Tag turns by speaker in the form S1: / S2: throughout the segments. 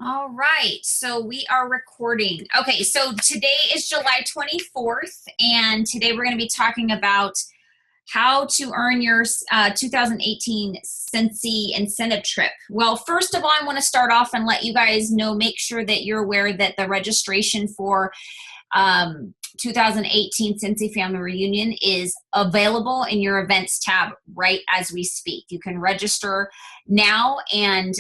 S1: All right, so we are recording. Okay, so today is July 24th, and today we're going to be talking about how to earn your 2018 Scentsy incentive trip. Well, first of all, I want to start off and let you guys know, make sure that you're aware that the registration for 2018 Scentsy Family Reunion is available in your events tab right as we speak. You can register now, and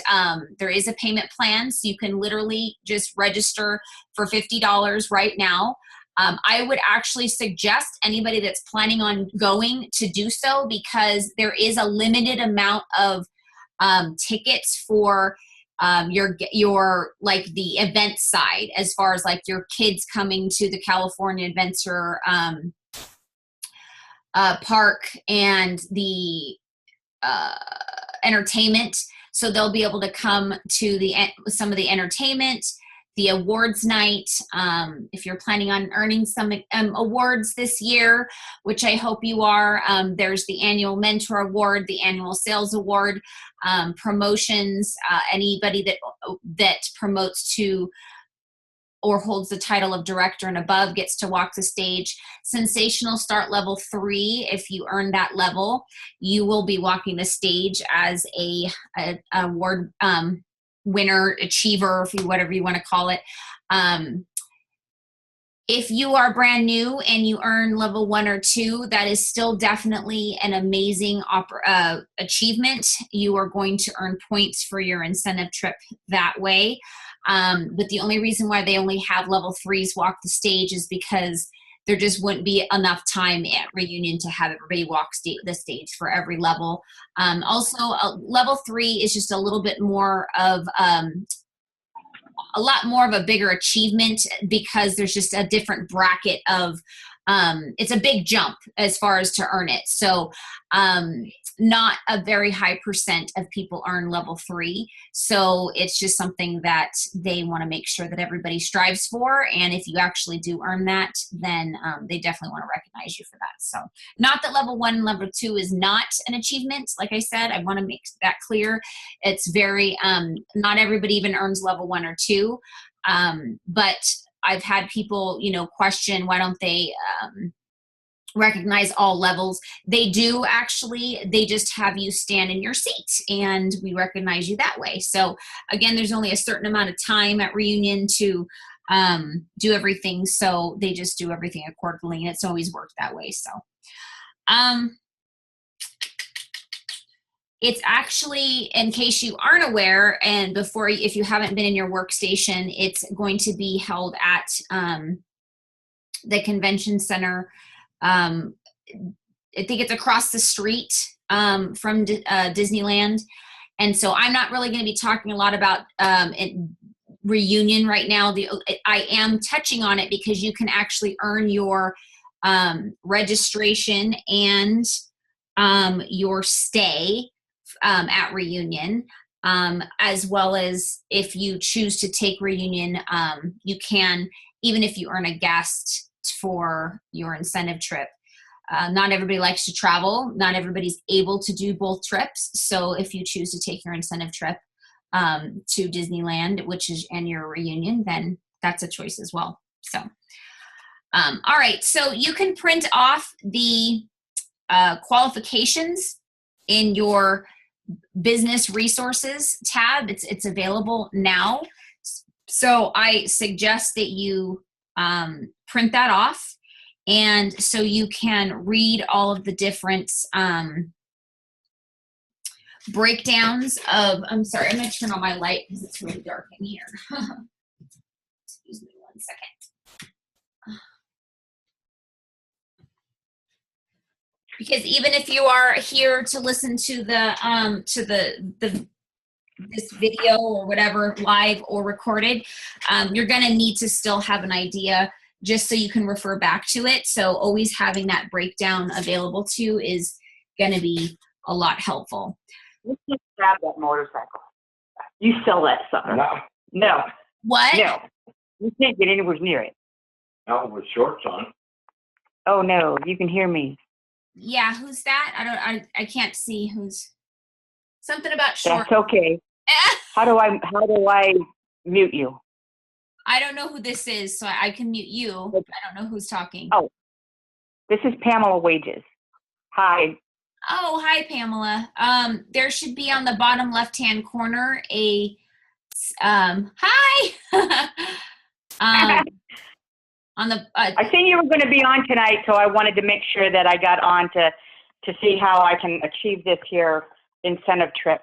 S1: there is a payment plan, so you can literally just register for $50 right now. I would actually suggest anybody that's planning on going to do so, because there is a limited amount of tickets for your like the event side, as far as like your kids coming to the California Adventure Park and the entertainment. So they'll be able to come to the some of the entertainment, the awards night. If you're planning on earning some awards this year, which I hope you are, there's the annual mentor award, the annual sales award, promotions. Anybody that promotes to or holds the title of director and above gets to walk the stage. Sensational start level 3. If you earn that level, you will be walking the stage as a award winner, achiever, whatever you want to call it. If you are brand new and you earn level 1 or 2, that is still definitely an amazing achievement. You are going to earn points for your incentive trip that way. But the only reason why they only have level 3s walk the stage is because there just wouldn't be enough time at reunion to have everybody walk the stage for every level. Also, level 3 is just a little bit more of a lot more of a bigger achievement, because there's just a different bracket of it's a big jump as far as to earn it. So not a very high percent of people earn level 3. So it's just something that they want to make sure that everybody strives for. And if you actually do earn that, then they definitely want to recognize you for that. So not that level 1 and level 2 is not an achievement. Like I said, I want to make that clear. It's very, not everybody even earns level 1 or 2. But I've had people, question, why don't they recognize all levels? They do actually. They just have you stand in your seat and we recognize you that way. So again, there's only a certain amount of time at reunion to do everything. So they just do everything accordingly, and it's always worked that way. So it's actually, in case you aren't aware, and if you haven't been in your workstation, it's going to be held at the convention center. I think it's across the street from Disneyland. And so I'm not really going to be talking a lot about reunion right now. I am touching on it because you can actually earn your registration and your stay at reunion, as well as if you choose to take reunion, you can, even if you earn a guest for your incentive trip. Not everybody likes to travel. Not everybody's able to do both trips. So if you choose to take your incentive trip to Disneyland, and your reunion, then that's a choice as well. So, all right. So you can print off the qualifications in your business resources tab. It's available now. So I suggest that you print that off, and so you can read all of the different breakdowns of, I'm sorry, I'm going to turn on my light because it's really dark in here. Excuse me 1 second. Because even if you are here to listen to this video or whatever, live or recorded, you're going to need to still have an idea, just so you can refer back to it. So always having that breakdown available to you is going to be a lot helpful.
S2: You can't grab that motorcycle. You sell that sucker. No.
S1: What?
S2: No. You can't get anywhere near it.
S3: Not with shorts on.
S2: Oh no, you can hear me.
S1: Yeah, who's that? I can't see who's. Something about short.
S2: That's okay. How do I mute you.
S1: I don't know who this is, so I can mute you. I don't know who's talking.
S2: Oh, this is Pamela Wages. Hi.
S1: Oh, hi, Pamela. There should be on the bottom left-hand corner a hi. On the
S2: I seen you were going to be on tonight, so I wanted to make sure that I got on to see how I can achieve this here incentive trip.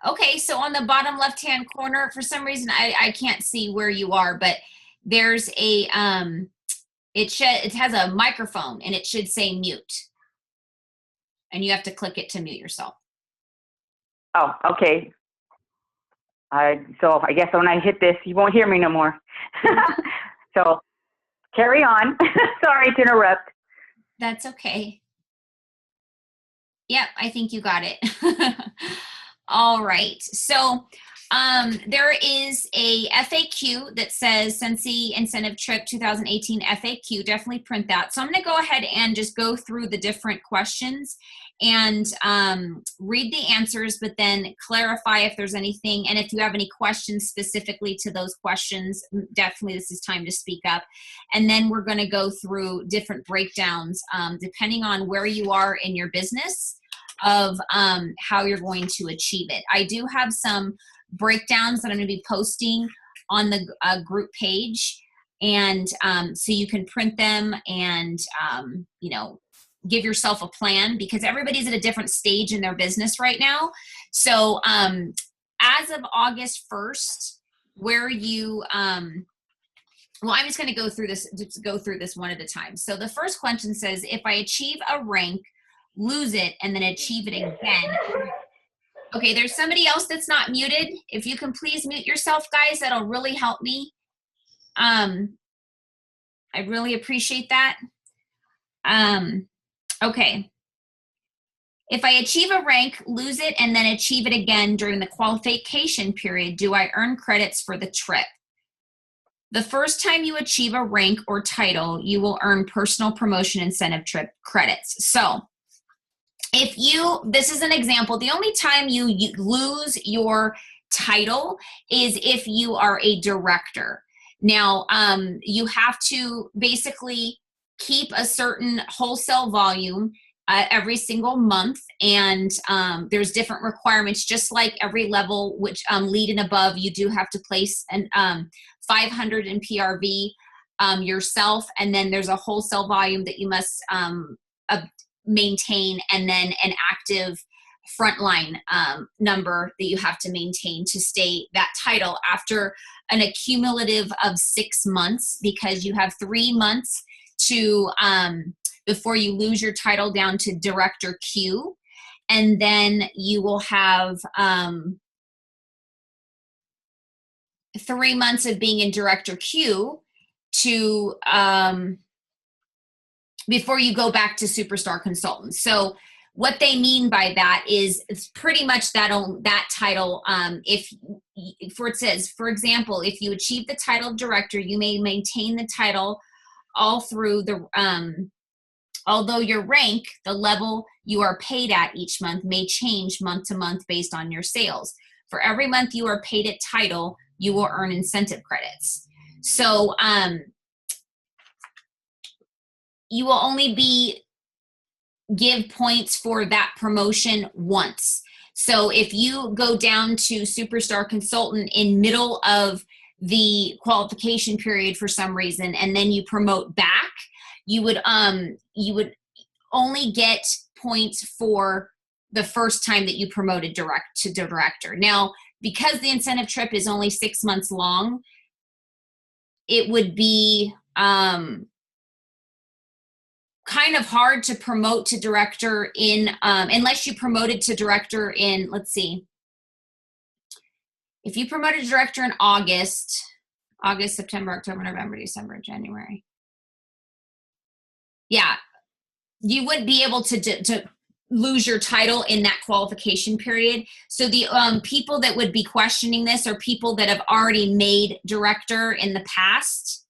S1: Okay, so on the bottom left-hand corner, for some reason I can't see where you are, but there's a it has a microphone and it should say mute. And you have to click it to mute yourself.
S2: Oh, okay. So I guess when I hit this, you won't hear me no more. So carry on. Sorry to interrupt.
S1: That's okay. Yep, I think you got it. All right. So there is a FAQ that says Scentsy Incentive Trip 2018 FAQ. Definitely print that. So I'm going to go ahead and just go through the different questions and read the answers, but then clarify if there's anything. And if you have any questions specifically to those questions, definitely this is time to speak up. And then we're going to go through different breakdowns depending on where you are in your business of how you're going to achieve it. I do have some breakdowns that I'm going to be posting on the group page, and so you can print them and you know, give yourself a plan, because everybody's at a different stage in their business right now. So as of August 1st, where you well, I'm just going to go through this one at a time. So the first question says, if I achieve a rank, lose it, and then achieve it again. Okay, there's somebody else that's not muted. If you can please mute yourself, guys, that'll really help me. I really appreciate that. Okay. If I achieve a rank, lose it, and then achieve it again during the qualification period, do I earn credits for the trip? The first time you achieve a rank or title, you will earn personal promotion incentive trip credits. So if this is an example, the only time you lose your title is if you are a director. Now, you have to basically keep a certain wholesale volume every single month, and there's different requirements, just like every level, which lead and above, you do have to place an 500 in PRV yourself, and then there's a wholesale volume that you must maintain, and then an active frontline number that you have to maintain to stay that title after an accumulative of 6 months, because you have 3 months to before you lose your title down to Director Q, and then you will have 3 months of being in Director Q to before you go back to Superstar Consultant. So what they mean by that is it's pretty much that title. It says, for example, if you achieve the title of director, you may maintain the title all through the, although your rank, the level you are paid at each month, may change month to month based on your sales. For every month you are paid at title, you will earn incentive credits. So you will only give points for that promotion once. So if you go down to Superstar Consultant in middle of the qualification period for some reason, and then you promote back, you would only get points for the first time that you promoted to director. Now, because the incentive trip is only 6 months long, it would be kind of hard to promote to director in, unless you promoted to director in, let's see, if you promoted to director in August, September, October, November, December, January. Yeah, you would be able to lose your title in that qualification period. So the people that would be questioning this are people that have already made director in the past.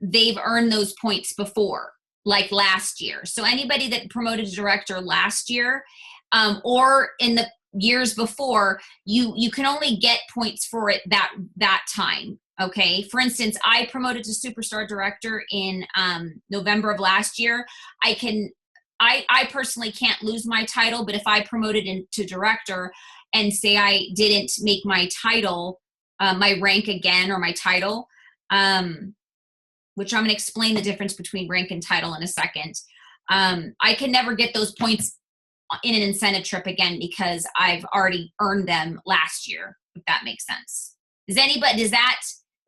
S1: They've earned those points before, like last year. So anybody that promoted to director last year, or in the years before, you can only get points for it that time. Okay, for instance, I promoted to superstar director in November of last year. I personally can't lose my title, but if I promoted into director and say I didn't make my title, my rank again, or my title, which I'm going to explain the difference between rank and title in a second, I can never get those points in an incentive trip again because I've already earned them last year, if that makes sense. Is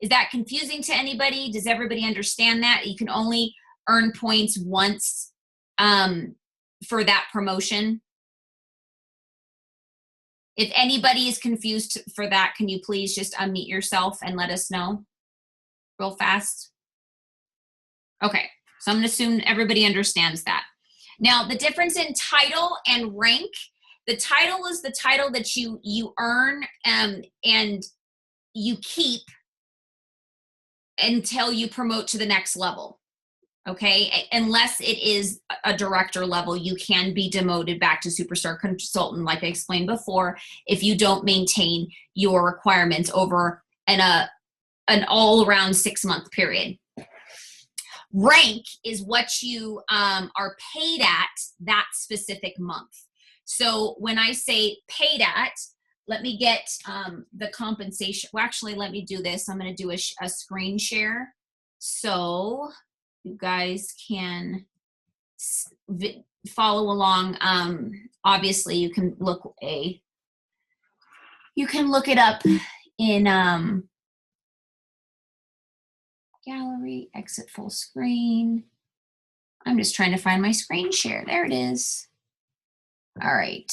S1: that confusing to anybody? Does everybody understand that? You can only earn points once for that promotion. If anybody is confused for that, can you please just unmute yourself and let us know real fast? Okay, so I'm going to assume everybody understands that. Now, the difference in title and rank, the title is the title that you earn and you keep until you promote to the next level. Okay, unless it is a director level, you can be demoted back to superstar consultant, like I explained before, if you don't maintain your requirements over an all-around 6-month period. Rank is what you are paid at that specific month. So when I say paid at, let me get the compensation. Well, actually, let me do this. I'm going to do a screen share so you guys can follow along. Obviously, you can look it up in gallery, exit full screen. I'm just trying to find my screen share. There it is. All right.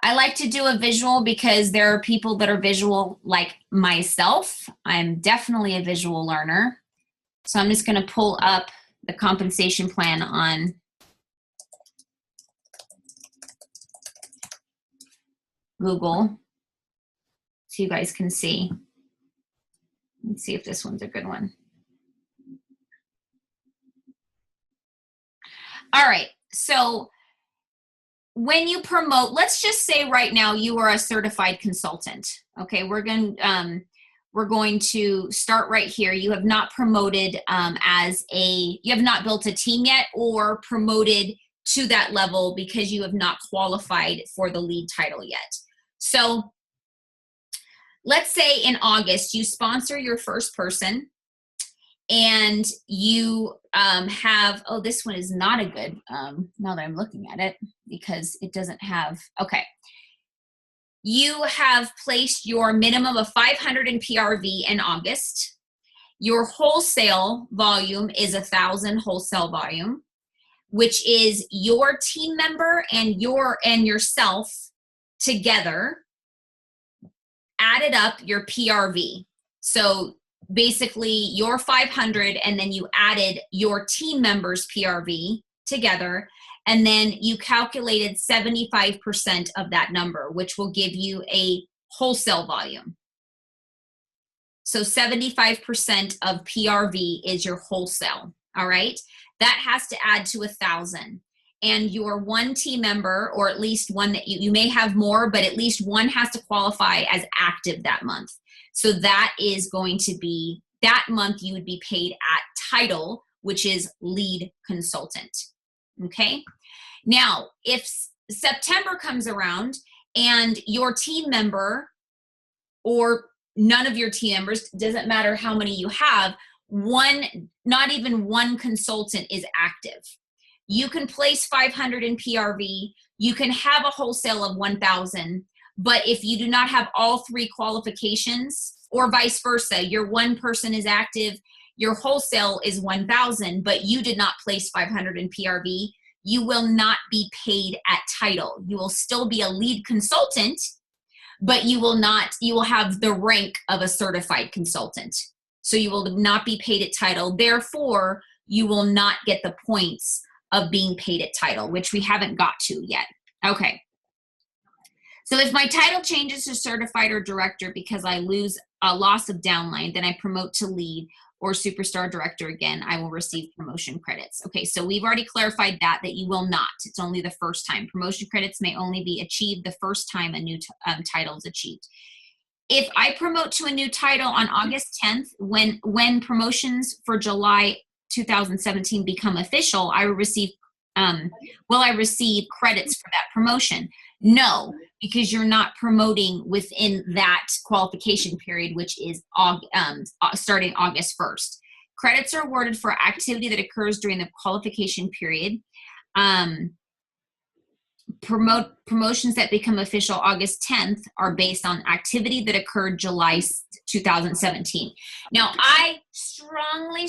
S1: I like to do a visual because there are people that are visual like myself. I'm definitely a visual learner. So I'm just going to pull up the compensation plan on Google so you guys can see. Let's see if this one's a good one. All right, so when you promote, let's just say right now you are a certified consultant. Okay, we're going to start right here. You have not promoted you have not built a team yet or promoted to that level because you have not qualified for the lead title yet. So let's say in August you sponsor your first person and you have, oh, this one is not a good, now that I'm looking at it, because it doesn't have, okay. You have placed your minimum of 500 in PRV in August. Your wholesale volume is 1,000 wholesale volume, which is your team member and yourself together, added up your PRV. So basically your 500 and then you added your team members PRV together, and then you calculated 75% of that number, which will give you a wholesale volume. So 75% of PRV is your wholesale, all right? That has to add to 1,000. And your one team member, or at least one that you may have more, but at least one has to qualify as active that month. So that is going to be, that month you would be paid at title, which is lead consultant, okay? Now, if September comes around and your team member or none of your team members, doesn't matter how many you have, not even one consultant is active. You can place 500 in PRV, you can have a wholesale of 1,000, but if you do not have all three qualifications, or vice versa, your one person is active, your wholesale is 1,000, but you did not place 500 in PRV, you will not be paid at title. You will still be a lead consultant, but you will have the rank of a certified consultant. So you will not be paid at title. Therefore, you will not get the points of being paid at title, which we haven't got to yet. Okay. So if my title changes to certified or director because I lose a loss of downline, then I promote to lead, or superstar director again, I will receive promotion credits. Okay, so we've already clarified that you will not. It's only the first time. Promotion credits may only be achieved the first time a new title is achieved. If I promote to a new title on August 10th, when promotions for July 2017 become official, I will receive credits for that promotion? No, because you're not promoting within that qualification period, which is starting August 1st. Credits are awarded for activity that occurs during the qualification period. Promotions that become official August 10th are based on activity that occurred July 2017. Now, I strongly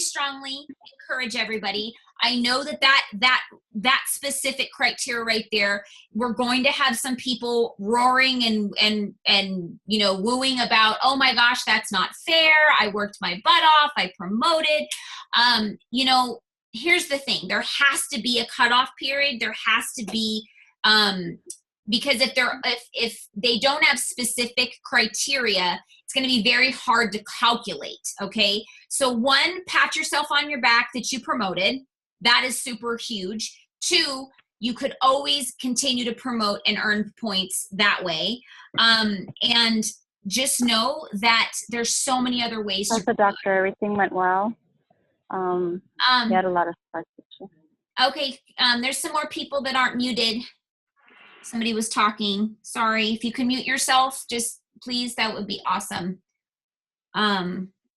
S1: encourage everybody. I know that specific criteria right there, we're going to have some people roaring and wooing about, oh my gosh, that's not fair. I worked my butt off. I promoted. Here's the thing. There has to be a cutoff period. There has to be because if they don't have specific criteria, it's going to be very hard to calculate. Okay, so one, pat yourself on your back that you promoted. That is super huge. Two, you could always continue to promote and earn points that way. And just know that there's so many other ways
S4: also,
S1: to
S4: promote. Doctor, everything went well. You had a lot of scar tissue.
S1: Okay, there's some more people that aren't muted. Somebody was talking. Sorry. If you can mute yourself, just please, that would be awesome.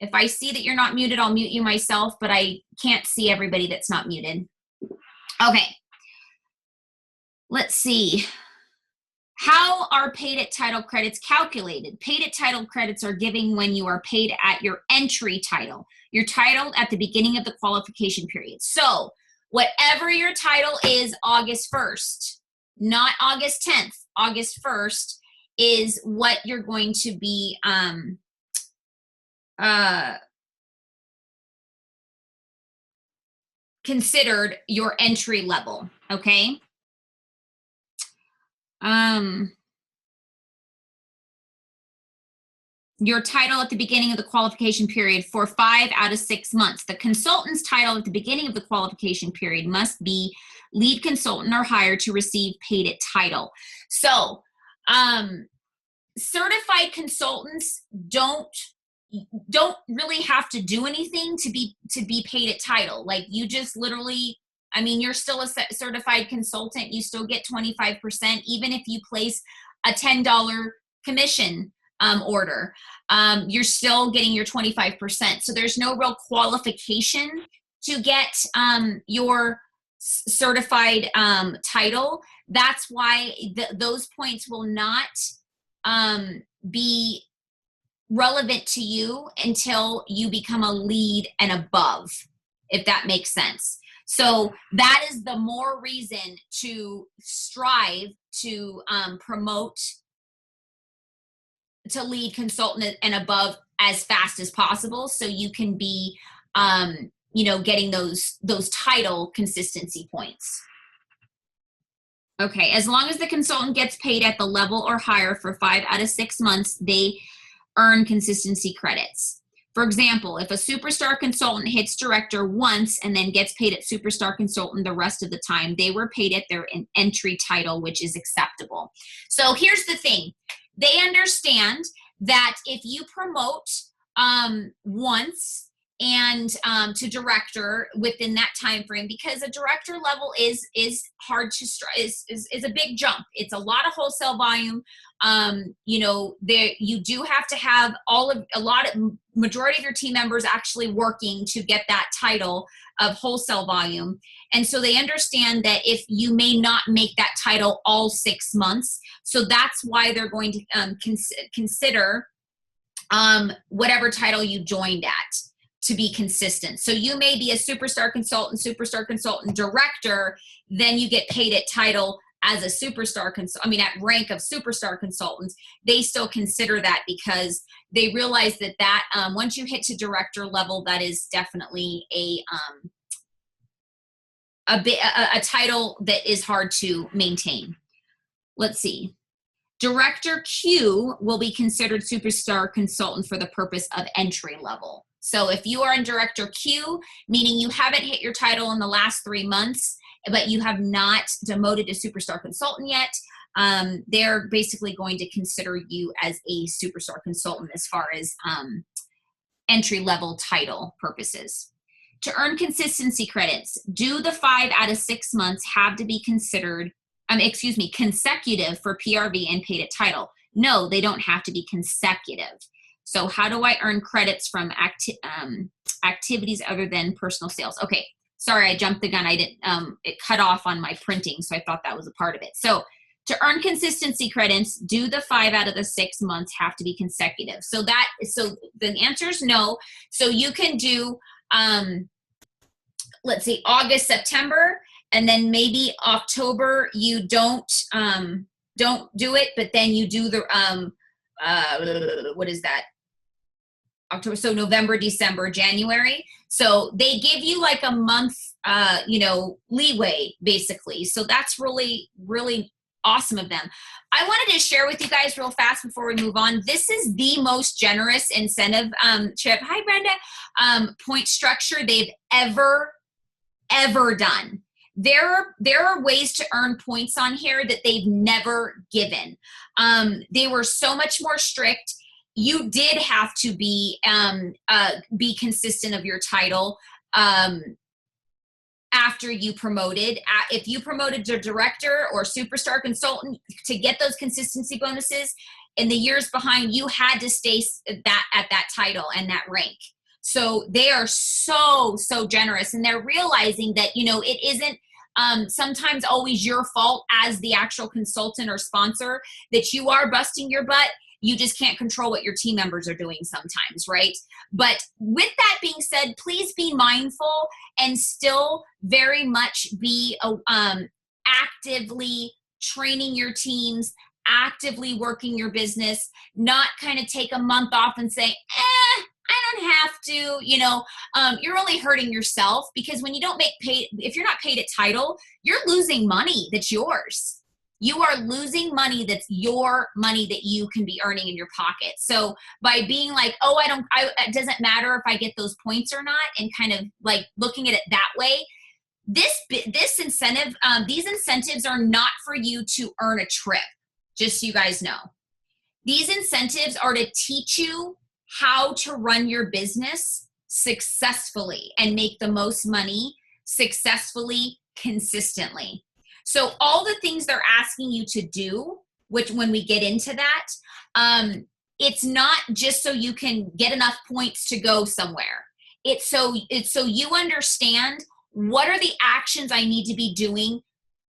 S1: If I see that you're not muted, I'll mute you myself, but I can't see everybody that's not muted. Okay. Let's see. How are paid at title credits calculated? Paid at title credits are given when you are paid at your entry title. Your title at the beginning of the qualification period. So whatever your title is August 1st, not August 10th, August 1st is what you're going to be considered your entry level, okay? Your title at the beginning of the qualification period for 5 out of 6 months. The consultant's title at the beginning of the qualification period must be lead consultant or higher to receive paid at title. So, certified consultants don't really have to do anything to be paid at title. Like, you just literally, I mean, you're still a certified consultant. You still get 25%, even if you place a $10 commission order. You're still getting your 25%. So there's no real qualification to get your certified title. That's why those points will not be relevant to you until you become a lead and above, if that makes sense. So that is the more reason to strive to promote to lead consultant and above as fast as possible, so you can be getting those title consistency points. Okay, as long as the consultant gets paid at the level or higher for 5 out of 6 months, they earn consistency credits. For example, if a superstar consultant hits director once and then gets paid at superstar consultant the rest of the time, they were paid at their entry title, which is acceptable. So here's the thing. They understand that if you promote once and to director within that time frame, because a director level is hard to is a big jump. It's a lot of wholesale volume. You do have to have majority of your team members actually working to get that title of wholesale volume. And so they understand that if you may not make that title all 6 months, so that's why they're going to consider whatever title you joined at to be consistent. So you may be a superstar consultant, director, then you get paid at title as a superstar at rank of superstar consultants. They still consider that because they realize that once you hit to director level, that is definitely a title that is hard to maintain. Let's see. Director Q will be considered superstar consultant for the purpose of entry level. So if you are in Director Q, meaning you haven't hit your title in the last 3 months, but you have not demoted to Superstar Consultant yet, they're basically going to consider you as a Superstar Consultant as far as entry-level title purposes. To earn consistency credits, do the 5 out of 6 months have to be considered, consecutive for PRV and paid at title? No, they don't have to be consecutive. So how do I earn credits from activities other than personal sales? Okay, sorry, I jumped the gun. I didn't, it cut off on my printing, so I thought that was a part of it. So to earn consistency credits, do the 5 out of the 6 months have to be consecutive? So the answer is no. So you can do, let's see, August, September, and then maybe October you don't do it, but then you do the, what is that? October, so November, December, January. So they give you like a month, leeway basically. So that's really, really awesome of them. I wanted to share with you guys real fast before we move on. This is the most generous incentive, Chip. Hi, Brenda. Point structure they've ever done. There are ways to earn points on here that they've never given. They were so much more strict. You did have to be consistent of your title after you promoted. If you promoted to director or superstar consultant, to get those consistency bonuses in the years behind, you had to stay at that title and that rank. So they are so generous, and they're realizing that, it isn't sometimes always your fault as the actual consultant or sponsor, that you are busting your butt. You just can't control what your team members are doing sometimes, right? But with that being said, please be mindful and still very much be actively training your teams, actively working your business, not kind of take a month off and say, I don't have to, you're only hurting yourself, because when you don't make paid, if you're not paid at title, you're losing money that's yours. You are losing money that's your money that you can be earning in your pocket. So by being like, it doesn't matter if I get those points or not, and kind of like looking at it that way, this incentive, these incentives are not for you to earn a trip, just so you guys know. These incentives are to teach you how to run your business successfully and make the most money successfully, consistently. So all the things they're asking you to do, which when we get into that, it's not just so you can get enough points to go somewhere. It's so you understand what are the actions I need to be doing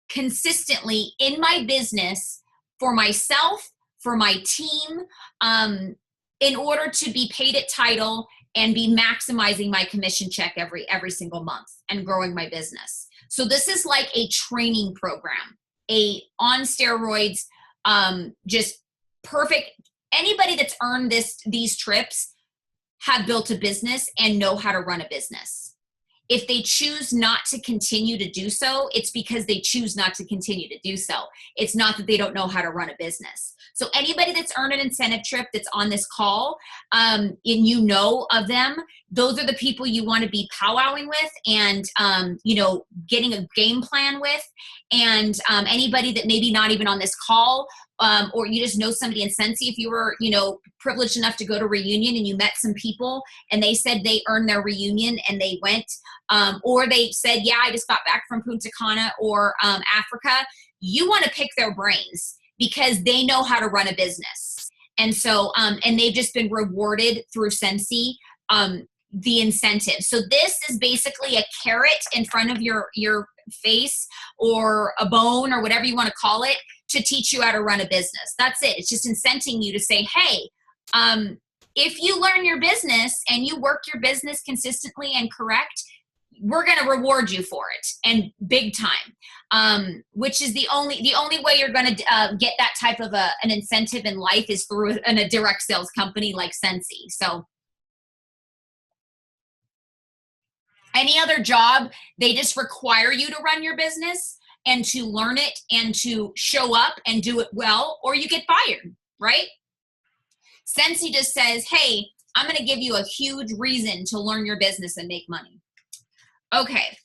S1: consistently in my business for myself, for my team, in order to be paid at title and be maximizing my commission check every single month and growing my business. So this is like a training program, on steroids, just perfect. Anybody that's earned these trips have built a business and know how to run a business. If they choose not to continue to do so, it's because they choose not to continue to do so. It's not that they don't know how to run a business. So anybody that's earned an incentive trip that's on this call, and you know of them, those are the people you want to be powwowing with and, getting a game plan with. And anybody that maybe not even on this call, or you just know somebody in Scentsy, if you were, privileged enough to go to a reunion and you met some people and they said they earned their reunion and they went, or they said, yeah, I just got back from Punta Cana or Africa, you want to pick their brains because they know how to run a business. And so, and they've just been rewarded through Scentsy, the incentive. So this is basically a carrot in front of your face, or a bone, or whatever you want to call it, to teach you how to run a business. That's it. It's just incenting you to say, hey, if you learn your business and you work your business consistently and correct, we're going to reward you for it, and big time. Which is the only way you're going to get that type of an incentive in life is through a direct sales company like Scentsy. So any other job, they just require you to run your business and to learn it and to show up and do it well, or you get fired, right? Scentsy just says, hey, I'm going to give you a huge reason to learn your business and make money. Okay.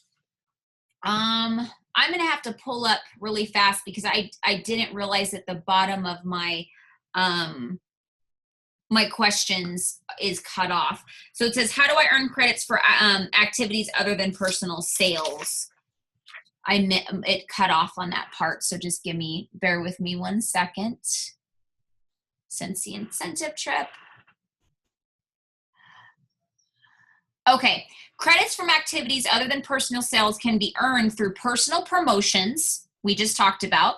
S1: I'm going to have to pull up really fast because I didn't realize at the bottom of my, my questions is cut off. So it says, how do I earn credits for activities other than personal sales? It cut off on that part. So just bear with me 1 second. Scentsy incentive trip. Okay, credits from activities other than personal sales can be earned through personal promotions, we just talked about,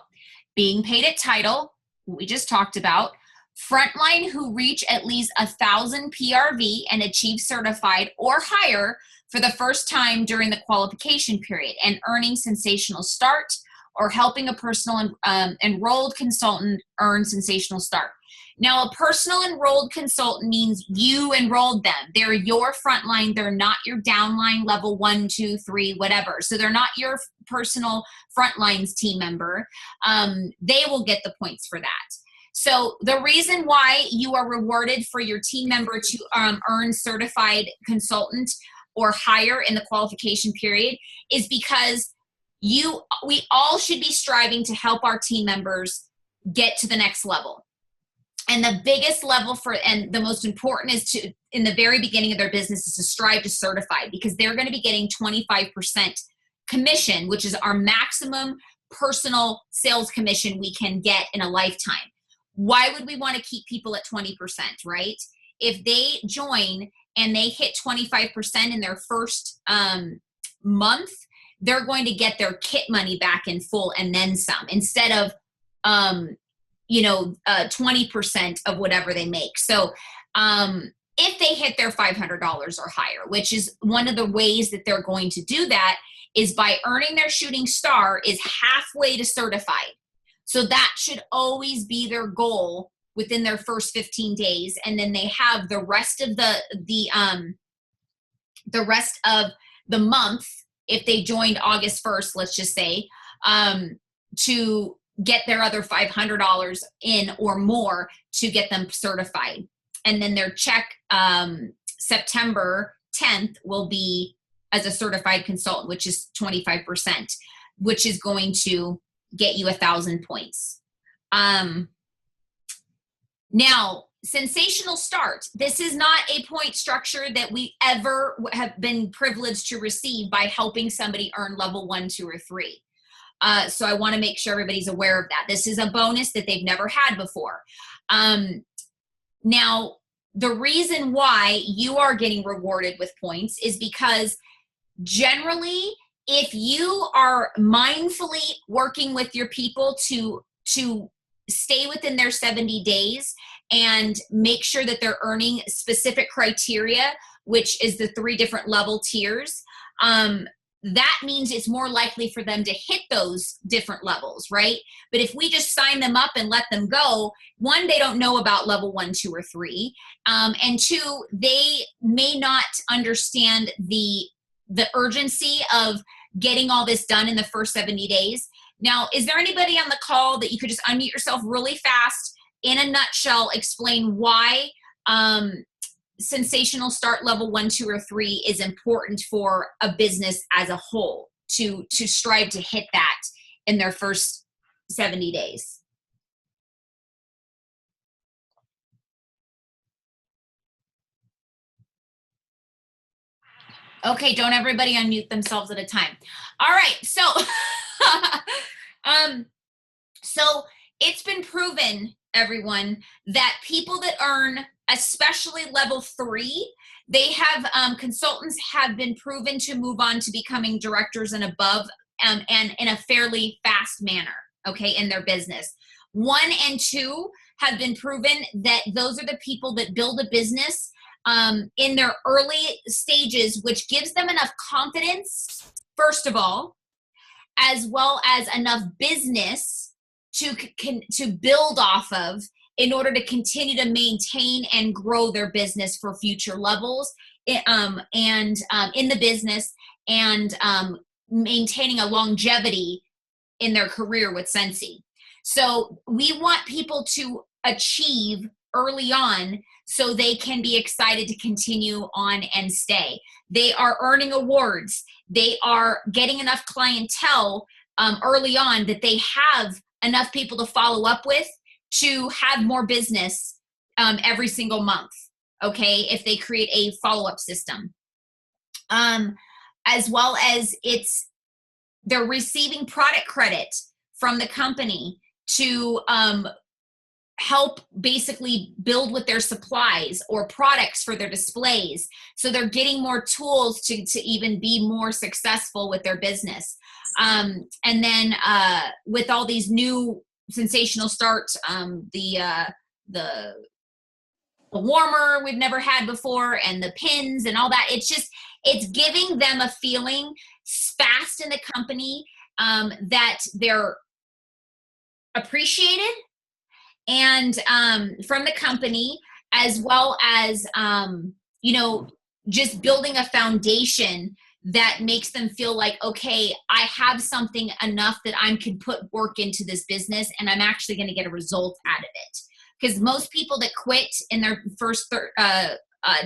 S1: being paid at title, we just talked about, frontline who reach at least 1,000 PRV and achieve certified or higher for the first time during the qualification period, and earning sensational start, or helping a personal enrolled consultant earn sensational start. Now, a personal enrolled consultant means you enrolled them. They're your frontline. They're not your downline level 1, 2, 3, whatever. So they're not your personal frontlines team member. They will get the points for that. So the reason why you are rewarded for your team member to earn certified consultant or higher in the qualification period is because we all should be striving to help our team members get to the next level. And the biggest level and the most important is to, in the very beginning of their business, is to strive to certify, because they're going to be getting 25% commission, which is our maximum personal sales commission we can get in a lifetime. Why would we want to keep people at 20%, right? If they join and they hit 25% in their first month, they're going to get their kit money back in full and then some, instead of 20% of whatever they make. So if they hit their $500 or higher, which is one of the ways that they're going to do that, is by earning their shooting star is halfway to certified. So that should always be their goal within their first 15 days. And then they have the rest of the rest of the month, if they joined August 1st, let's just say, to get their other $500 in or more to get them certified. And then their check September 10th will be as a certified consultant, which is 25%, which is going to get you 1,000 points. Now, sensational start. This is not a point structure that we ever have been privileged to receive by helping somebody earn level 1, 2, or 3. So I want to make sure everybody's aware of that. This is a bonus that they've never had before. Now, the reason why you are getting rewarded with points is because generally, if you are mindfully working with your people to stay within their 70 days and make sure that they're earning specific criteria, which is the 3 different level tiers, that means it's more likely for them to hit those different levels, right? But if we just sign them up and let them go, 1, they don't know about level 1, 2, or 3. And 2, they may not understand the urgency of getting all this done in the first 70 days. Now, is there anybody on the call that you could just unmute yourself really fast, in a nutshell, explain why sensational start level 1, 2, or 3 is important for a business as a whole to strive to hit that in their first 70 days? Okay, don't everybody unmute themselves at a time. All right, so so it's been proven, everyone, that people that earn, especially level 3, they have consultants have been proven to move on to becoming directors and above, and in a fairly fast manner, okay, in their business. 1 and 2 have been proven that those are the people that build a business in their early stages, which gives them enough confidence, first of all, as well as enough business to build off of in order to continue to maintain and grow their business for future levels in the business, and maintaining a longevity in their career with Scentsy. So we want people to achieve early on so they can be excited to continue on and stay. They are earning awards. They are getting enough clientele early on that they have enough people to follow up with to have more business every single month, okay, if they create a follow-up system. As well as they're receiving product credit from the company to help basically build with their supplies or products for their displays. So they're getting more tools to even be more successful with their business. And then with all these new sensational starts, the warmer we've never had before and the pins and all that, it's giving them a feeling fast in the company that they're appreciated and from the company, as well as just building a foundation that makes them feel like, okay, I have something enough that I can put work into this business and I'm actually going to get a result out of it. Because most people that quit in their first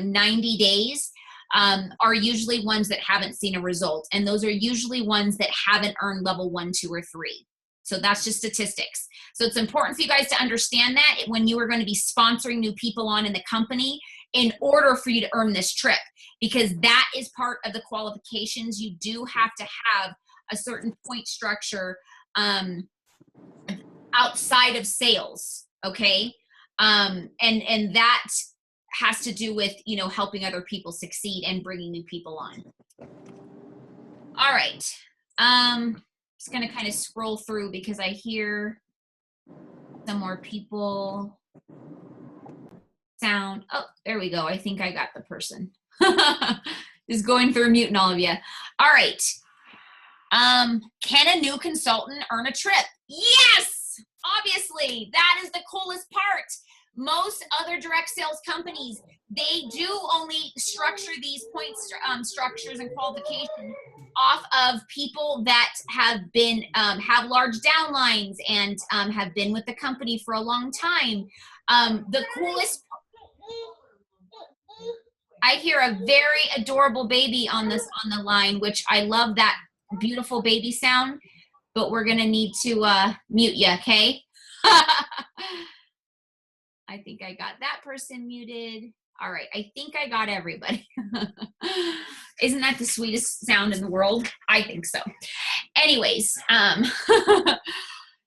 S1: 90 days are usually ones that haven't seen a result. And those are usually ones that haven't earned level 1, 2, or 3. So that's just statistics. So it's important for you guys to understand that when you are going to be sponsoring new people on in the company in order for you to earn this trip, because that is part of the qualifications. You do have to have a certain point structure outside of sales, okay? And that has to do with, helping other people succeed and bringing new people on. All right. Just going to kind of scroll through because I hear some more people sound. Oh, there we go. I think I got the person. Just going through muting all of you. All right. Can a new consultant earn a trip? Yes, obviously. That is the coolest part. Most other direct sales companies, they do only structure these point structures and qualifications off of people that have been have large downlines and have been with the company for a long time. The coolest, I hear a very adorable baby on the line, which I love that beautiful baby sound, but we're gonna need to mute you, okay? I think I got that person muted. All right, I think I got everybody. Isn't that the sweetest sound in the world? I think so. Anyways,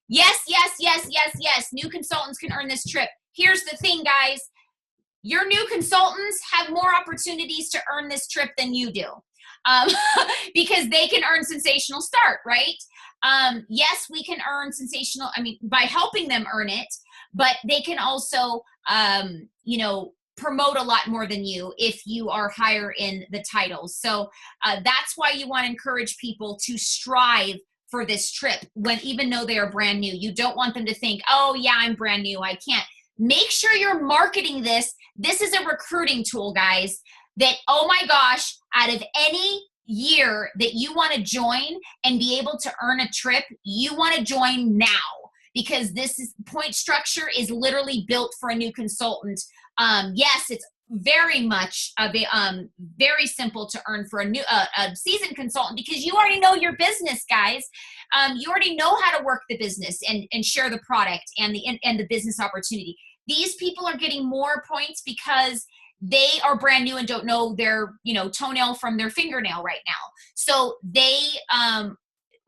S1: yes. New consultants can earn this trip. Here's the thing, guys. Your new consultants have more opportunities to earn this trip than you do. Because they can earn sensational start, right? Yes, we can earn sensational, by helping them earn it, but they can also, promote a lot more than you if you are higher in the titles. So that's why you want to encourage people to strive for this trip even though they are brand new. You don't want them to think, oh yeah, I'm brand new, I can't. Make sure you're marketing this. This is a recruiting tool, guys, that, oh my gosh, out of any year that you want to join and be able to earn a trip, you want to join now, because point structure is literally built for a new consultant. Yes, it's very much very simple to earn for a seasoned consultant, because you already know your business, guys. You already know how to work the business and share the product and the business opportunity. These people are getting more points because they are brand new and don't know their toenail from their fingernail right now. So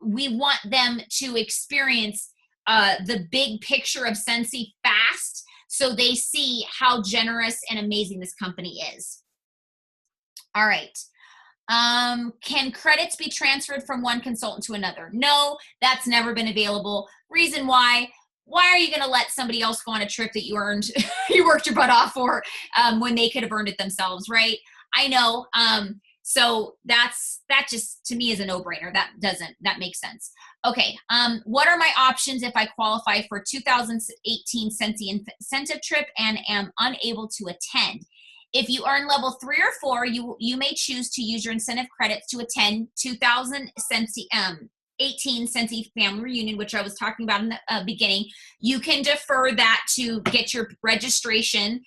S1: we want them to experience the big picture of Scentsy fast, so they see how generous and amazing this company is. All right. Can credits be transferred from one consultant to another? No, that's never been available. Reason why are you going to let somebody else go on a trip that you earned, you worked your butt off for, when they could have earned it themselves, right? I know. So that just, to me, is a no-brainer. That makes sense. Okay. What are my options if I qualify for 2018 Scentsy incentive trip and am unable to attend? If you earn level 3 or 4, you may choose to use your incentive credits to attend 2000 Scentsy 2018 Scentsy family reunion, which I was talking about in the beginning, you can defer that to get your registration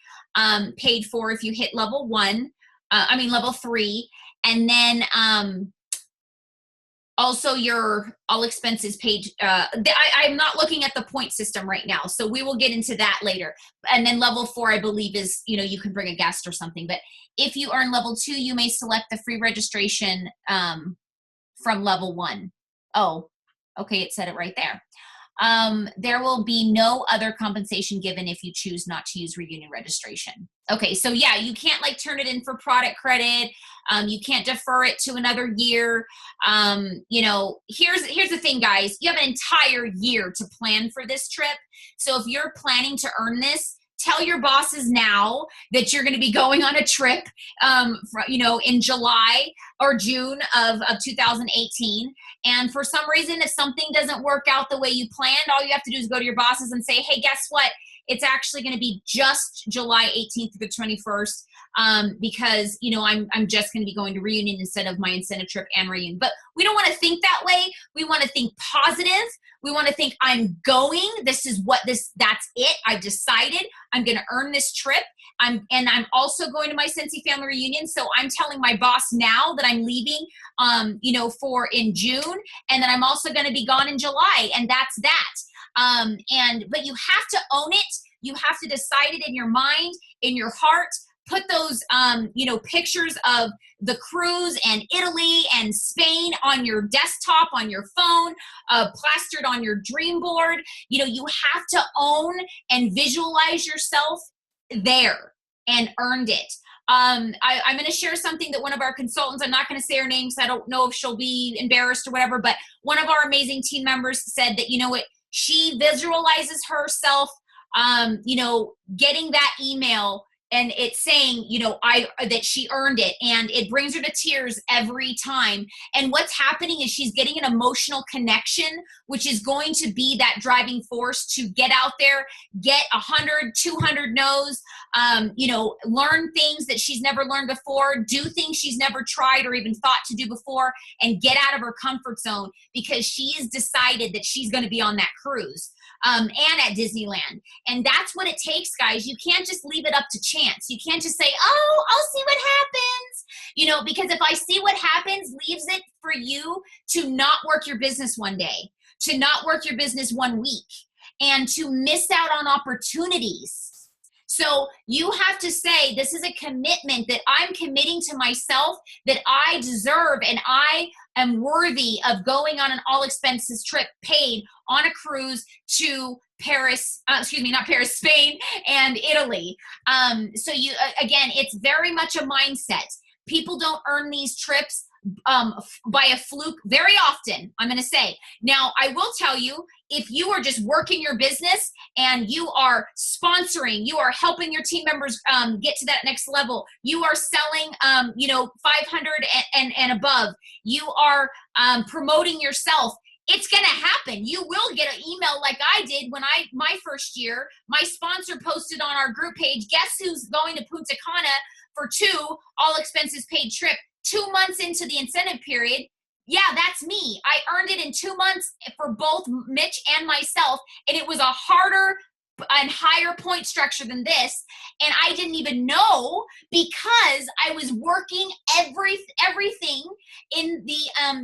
S1: paid for if you hit level 3, and then also your all expenses paid. I'm not looking at the point system right now, so we will get into that later. And then level 4, I believe, is, you can bring a guest or something. But if you earn level 2, you may select the free registration from level 1. Oh, okay, it said it right there. There will be no other compensation given if you choose not to use reunion registration. Okay, so yeah, you can't like turn it in for product credit. You can't defer it to another year. Here's the thing, guys. You have an entire year to plan for this trip. So if you're planning to earn this, tell your bosses now that you're going to be going on a trip, in July or June of 2018. And for some reason, if something doesn't work out the way you planned, all you have to do is go to your bosses and say, hey, guess what? It's actually going to be just July 18th to the 21st because, I'm just going to be going to reunion instead of my incentive trip and reunion. But we don't want to think that way. We want to think positive. We want to think, I'm going. That's it. I've decided I'm going to earn this trip. I'm also going to my Scentsy family reunion. So I'm telling my boss now that I'm leaving, for in June, and then I'm also going to be gone in July, and that's that. But you have to own it. You have to decide it in your mind, in your heart. Put those, pictures of the cruise and Italy and Spain on your desktop, on your phone, plastered on your dream board. You have to own and visualize yourself there and earned it. I'm going to share something that one of our consultants, I'm not going to say her name because I don't know if she'll be embarrassed or whatever, but one of our amazing team members said that, she visualizes herself, getting that email and it's saying, that she earned it, and it brings her to tears every time. And what's happening is she's getting an emotional connection, which is going to be that driving force to get out there, get 100, 200 no's, learn things that she's never learned before, do things she's never tried or even thought to do before, and get out of her comfort zone because she has decided that she's going to be on that cruise. And at Disneyland. And that's what it takes, guys. You can't just leave it up to chance. You can't just say, oh, I'll see what happens. Because if I see what happens, leaves it for you to not work your business one day, to not work your business one week, and to miss out on opportunities. So you have to say, this is a commitment that I'm committing to myself, that I deserve, and I am worthy of going on an all expenses trip paid on a cruise to Spain and Italy. So again, it's very much a mindset. People don't earn these trips by a fluke very often, I'm going to say. Now, I will tell you, if you are just working your business and you are sponsoring, you are helping your team members get to that next level, you are selling, 500 and above, you are promoting yourself, it's going to happen. You will get an email like I did when my first year, my sponsor posted on our group page, guess who's going to Punta Cana for 2 all expenses paid trip 2 months into the incentive period. Yeah, that's me. I earned it in 2 months for both Mitch and myself, and it was a harder and higher point structure than this, and I didn't even know because I was working everything in the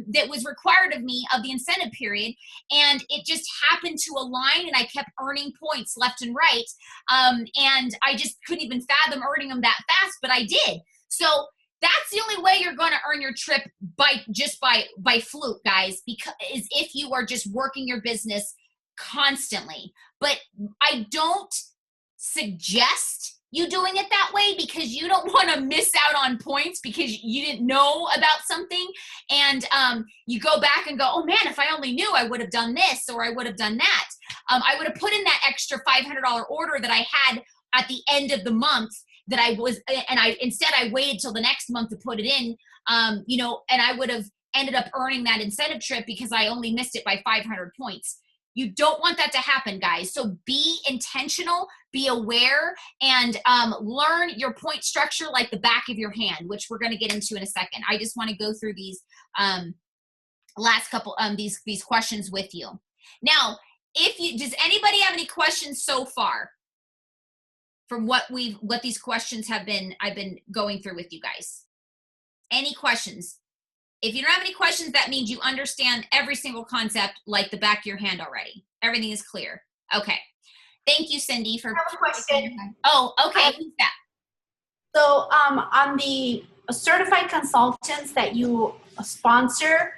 S1: that was required of me of the incentive period, and it just happened to align, and I kept earning points left and right, and I just couldn't even fathom earning them that fast, but I did. So that's the only way you're going to earn your trip by fluke, guys, because is if you are just working your business constantly. But I don't suggest you doing it that way because you don't want to miss out on points because you didn't know about something, and you go back and go, oh man, if I only knew, I would have done this or I would have done that. I would have put in that extra $500 order that I had at the end of the month that I waited till the next month to put it in, and I would have ended up earning that incentive trip because I only missed it by 500 points. You don't want that to happen, guys. So be intentional, be aware, and learn your point structure like the back of your hand, which we're going to get into in a second. I just want to go through these last couple these questions with you. Now, does anybody have any questions so far from what these questions I've been going through with you guys? Any questions? If you don't have any questions, that means you understand every single concept like the back of your hand already. Everything is clear. Okay. Thank you, Cindy, for.
S5: I have a question.
S1: Oh, okay. Who's that?
S5: So on the certified consultants that you sponsor,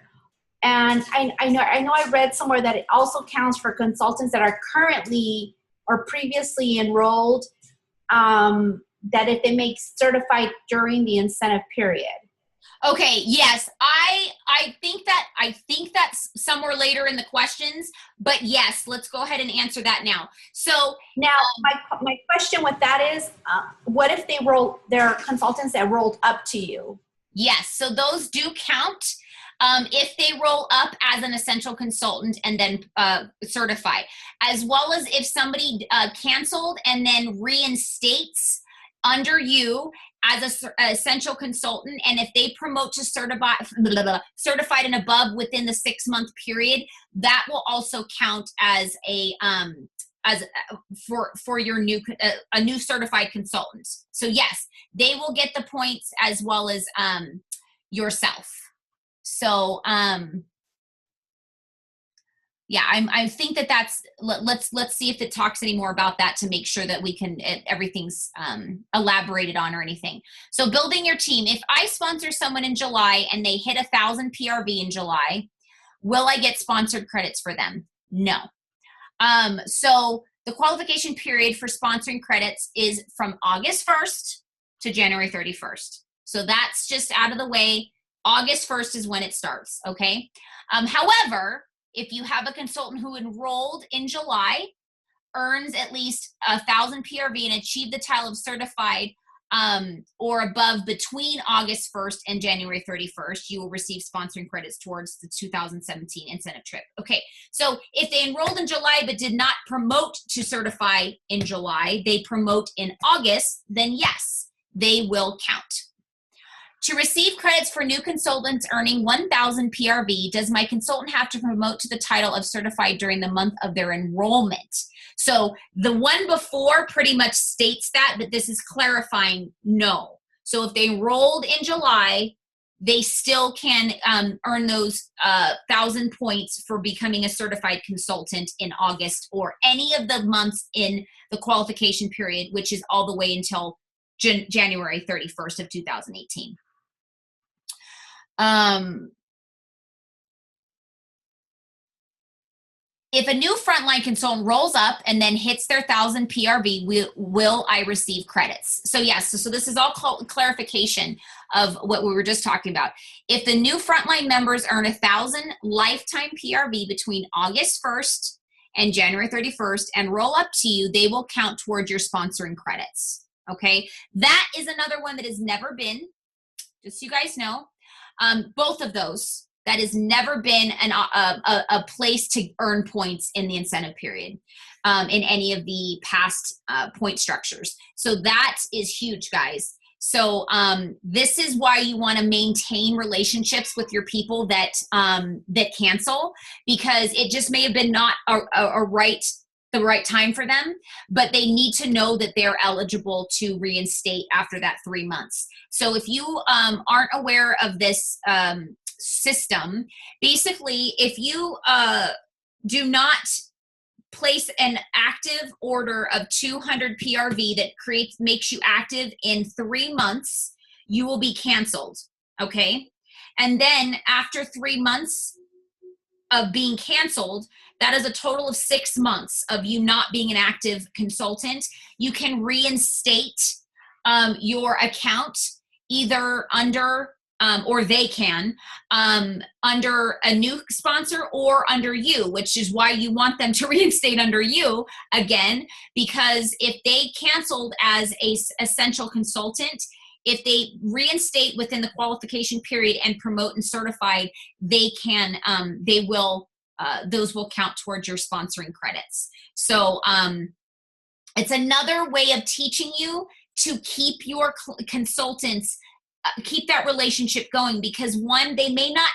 S5: and I know I read somewhere that it also counts for consultants that are currently or previously enrolled, that if they make certified during the incentive period.
S1: Okay, yes, I think that's somewhere later in the questions, but yes, let's go ahead and answer that now. So
S5: now my question with that is, what if there are consultants that rolled up to you?
S1: Yes, so those do count if they roll up as an essential consultant and then certify, as well as if somebody canceled and then reinstates under you as a essential consultant, and if they promote to certified and above within the 6-month period, that will also count as for your a new certified consultant. So yes, they will get the points as well as yourself. So yeah, I think that's, let's see if it talks any more about that to make sure that we can, everything's elaborated on or anything. So building your team. If I sponsor someone in July and they hit 1,000 PRV in July, will I get sponsored credits for them? No. So the qualification period for sponsoring credits is from August 1st to January 31st. So that's just out of the way. August 1st is when it starts, okay? However, if you have a consultant who enrolled in July, earns at least 1,000 PRV and achieved the title of certified or above between August 1st and January 31st, you will receive sponsoring credits towards the 2017 incentive trip. Okay, so if they enrolled in July but did not promote to certify in July, they promote in August, then yes, they will count. To receive credits for new consultants earning 1,000 PRV, does my consultant have to promote to the title of certified during the month of their enrollment? So the one before pretty much states that, but this is clarifying no. So if they enrolled in July, they still can earn those 1,000 points for becoming a certified consultant in August or any of the months in the qualification period, which is all the way until January 31st of 2018. If a new frontline consultant rolls up and then hits their 1,000 PRV, will I receive credits? So yes, so this is all clarification of what we were just talking about. If the new frontline members earn 1,000 lifetime PRV between August 1st and January 31st and roll up to you, they will count towards your sponsoring credits. Okay, that is another one that has never been, just so you guys know. Both of those, that has never been a place to earn points in the incentive period in any of the past point structures. So that is huge, guys. So this is why you want to maintain relationships with your people that that cancel, because it just may have been not the right time for them, but they need to know that they're eligible to reinstate after that 3 months. So if you aren't aware of this system, basically, if you do not place an active order of 200 PRV that makes you active in 3 months, you will be canceled, okay? And then after 3 months of being canceled, that is a total of 6 months of you not being an active consultant. You can reinstate your account either under, or they can, under a new sponsor or under you, which is why you want them to reinstate under you again, because if they canceled as a essential consultant, if they reinstate within the qualification period and promote and certified, they can, those will count towards your sponsoring credits. So it's another way of teaching you to keep your consultants, keep that relationship going, because one, they may not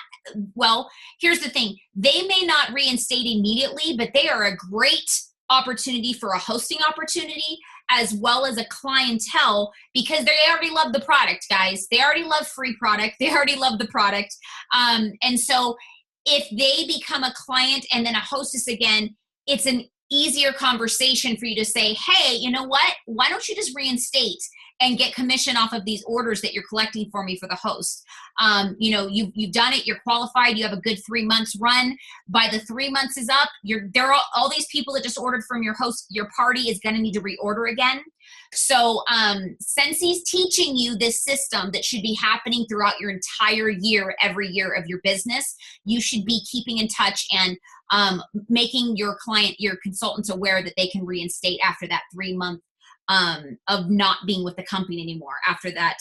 S1: well, here's the thing. They may not reinstate immediately, but they are a great opportunity for a hosting opportunity as well as a clientele, because they already love the product, guys. They already love free product. They already love the product. And so if they become a client and then a hostess again, it's an easier conversation for you to say, hey, you know what? Why don't you just reinstate and get commission off of these orders that you're collecting for me for the host? You know, you've done it, you're qualified, you have a good 3 months run. By the 3 months is up, there are all these people that just ordered from your host, your party is going to need to reorder again. So Scentsy's teaching you this system that should be happening throughout your entire year, every year of your business. You should be keeping in touch and making your client, your consultants aware that they can reinstate after that 3 month of not being with the company anymore, after that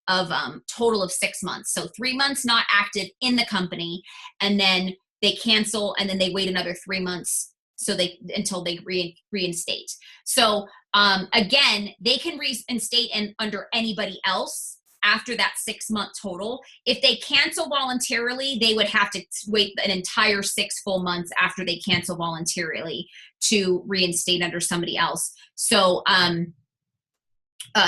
S1: of total of 6 months. So 3 months not active in the company, and then they cancel, and then they wait another 3 months until they reinstate. So again, they can reinstate under anybody else after that 6 month total. If they cancel voluntarily, they would have to wait an entire 6 full months after they cancel voluntarily to reinstate under somebody else. So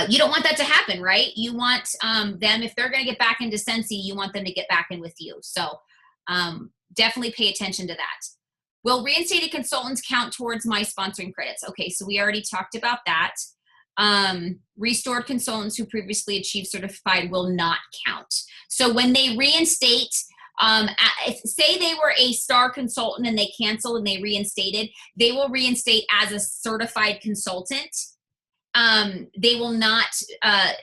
S1: you don't want that to happen, right? You want them, if they're going to get back into Scentsy, you want them to get back in with you. So definitely pay attention to that. Will reinstated consultants count towards my sponsoring credits? Okay, so we already talked about that. Restored consultants who previously achieved certified will not count. So when they reinstate, say they were a star consultant and they canceled and they reinstated, they will reinstate as a certified consultant. They will not,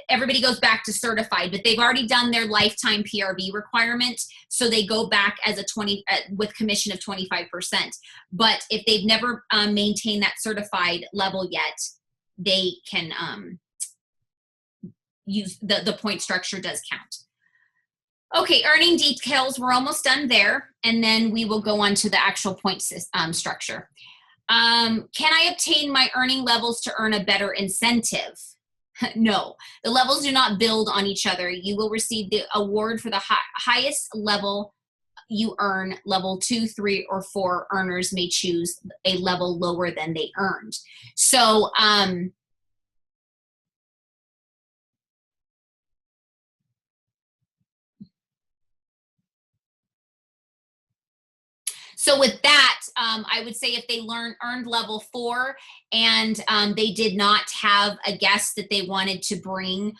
S1: everybody goes back to certified, but they've already done their lifetime PRV requirement. So they go back as with commission of 25%. But if they've never maintained that certified level yet, they can use the point structure does count. Okay, earning details, we're almost done there. And then we will go on to the actual point structure. Can I obtain my earning levels to earn a better incentive? No, the levels do not build on each other. You will receive the award for the highest level you earn. Level 2, 3, or 4 earners may choose a level lower than they earned. So, so with that, I would say if they earned level 4 and they did not have a guest that they wanted to bring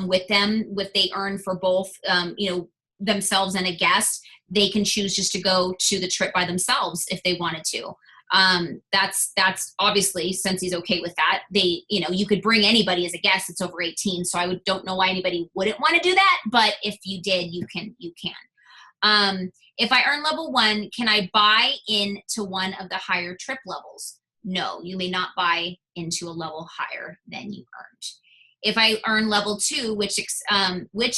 S1: with them, if they earned for both, you know, themselves and a guest, they can choose just to go to the trip by themselves if they wanted to. That's obviously, Scentsy's okay with that. They, you know, you could bring anybody as a guest that's over 18. So I don't know why anybody wouldn't want to do that, but if you did, you can. If I earn level 1, can I buy into one of the higher trip levels? No, you may not buy into a level higher than you earned. If I earn level 2, which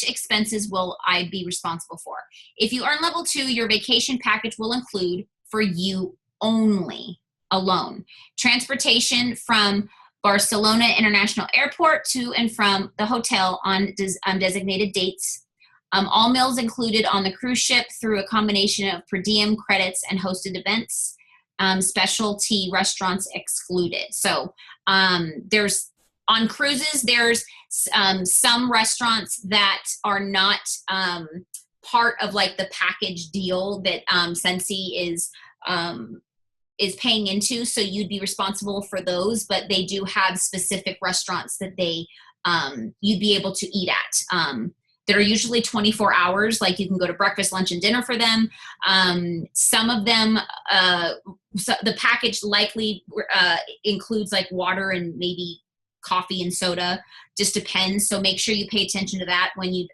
S1: expenses will I be responsible for? If you earn level 2, your vacation package will include, for you only, alone, transportation from Barcelona International Airport to and from the hotel on designated dates. All meals included on the cruise ship through a combination of per diem credits and hosted events. Specialty restaurants excluded. So there's on cruises, there's some restaurants that are not part of like the package deal that Scentsy is paying into. So you'd be responsible for those, but they do have specific restaurants that you'd be able to eat at. That are usually 24 hours, like you can go to breakfast, lunch, and dinner for them. Some of them, so the package likely includes like water and maybe coffee and soda, just depends. So make sure you pay attention to that when you,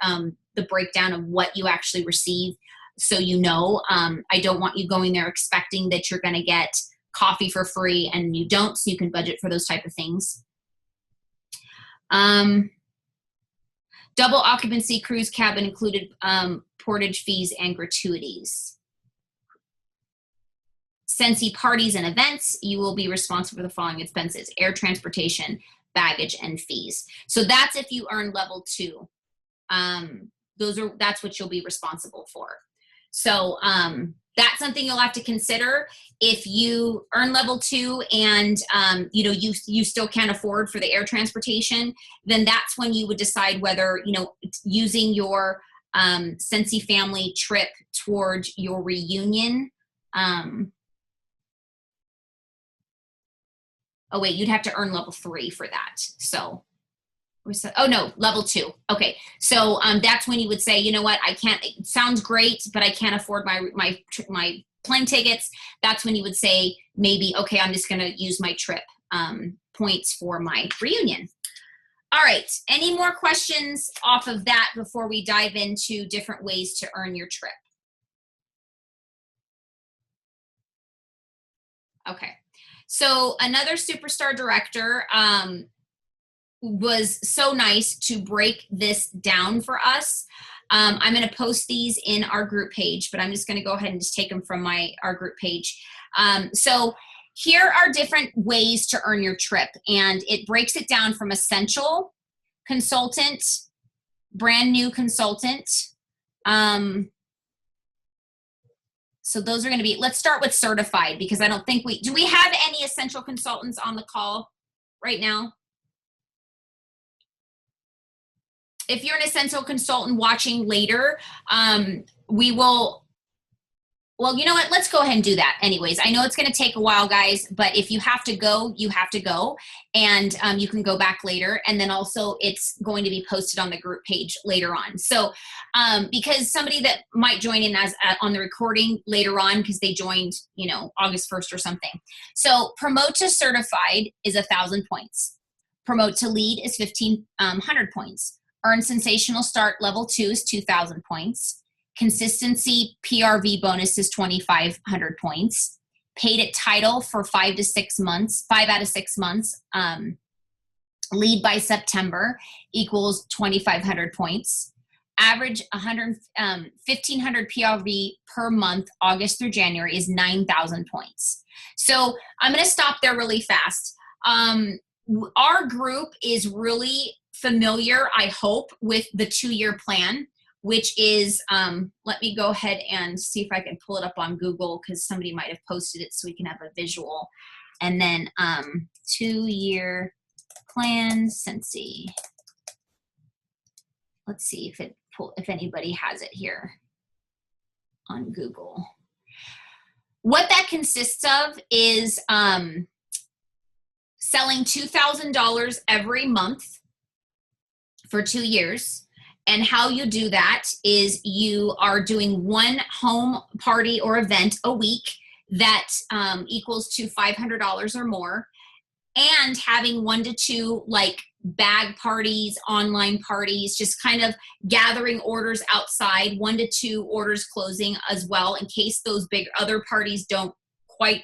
S1: the breakdown of what you actually receive. So you know, I don't want you going there expecting that you're gonna get coffee for free and you don't, so you can budget for those type of things. Double occupancy cruise cabin included portage fees and gratuities. Scentsy parties and events, you will be responsible for the following expenses: air transportation, baggage, and fees. So that's if you earn level 2. That's what you'll be responsible for. So that's something you'll have to consider. If you earn level 2 and you still can't afford for the air transportation, then that's when you would decide whether using your Scentsy family trip towards your reunion. Oh wait, you'd have to earn level 3 for that. So, oh no, level 2. Okay, so that's when you would say, you know what, I can't. It sounds great, but I can't afford my plane tickets. That's when you would say maybe, okay, I'm just going to use my trip points for my reunion. All right. Any more questions off of that before we dive into different ways to earn your trip? Okay. So another superstar director was so nice to break this down for us. I'm going to post these in our group page, but I'm just going to go ahead and just take them from our group page. So here are different ways to earn your trip, and it breaks it down from essential, consultant, brand new consultant. So those are going to be, let's start with certified, because I don't think do we have any essential consultants on the call right now? If you're an essential consultant watching later, we will, well, you know what? Let's go ahead and do that anyways. I know it's going to take a while, guys, but if you have to go, you have to go. And you can go back later. And then also it's going to be posted on the group page later on. So because somebody that might join in as on the recording later on, because they joined, August 1st or something. So promote to certified is 1,000 points. Promote to lead is 1,500 points. Earn sensational start level 2 is 2,000 points. Consistency PRV bonus is 2,500 points. Paid at title for 5 to 6 months, 5 out of 6 months. Lead by September equals 2,500 points. Average 1,500 PRV per month, August through January, is 9,000 points. So I'm going to stop there really fast. Our group is really familiar, I hope, with the 2-year plan, which is, let me go ahead and see if I can pull it up on Google, because somebody might have posted it so we can have a visual. And then 2-year plan, Scentsy. Let's see if anybody has it here on Google. What that consists of is selling $2,000 every month for 2 years. And how you do that is you are doing one home party or event a week that equals to $500 or more, and having 1 to 2 like bag parties, online parties, just kind of gathering orders outside, 1 to 2 orders closing as well, in case those big other parties don't quite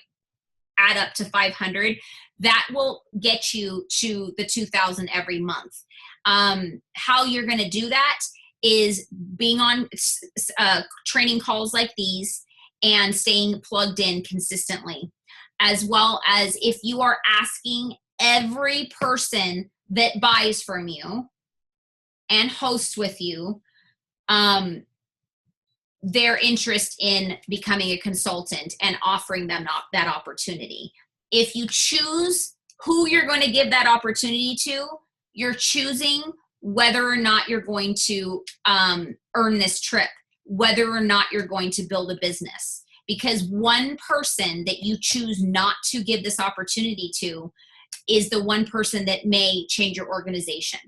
S1: add up to 500. That will get you to the 2,000 every month. How you're going to do that is being on training calls like these and staying plugged in consistently, as well as if you are asking every person that buys from you and hosts with you their interest in becoming a consultant and offering them that opportunity. If you choose who you're going to give that opportunity to, you're choosing whether or not you're going to earn this trip, whether or not you're going to build a business. Because one person that you choose not to give this opportunity to is the one person that may change your organization.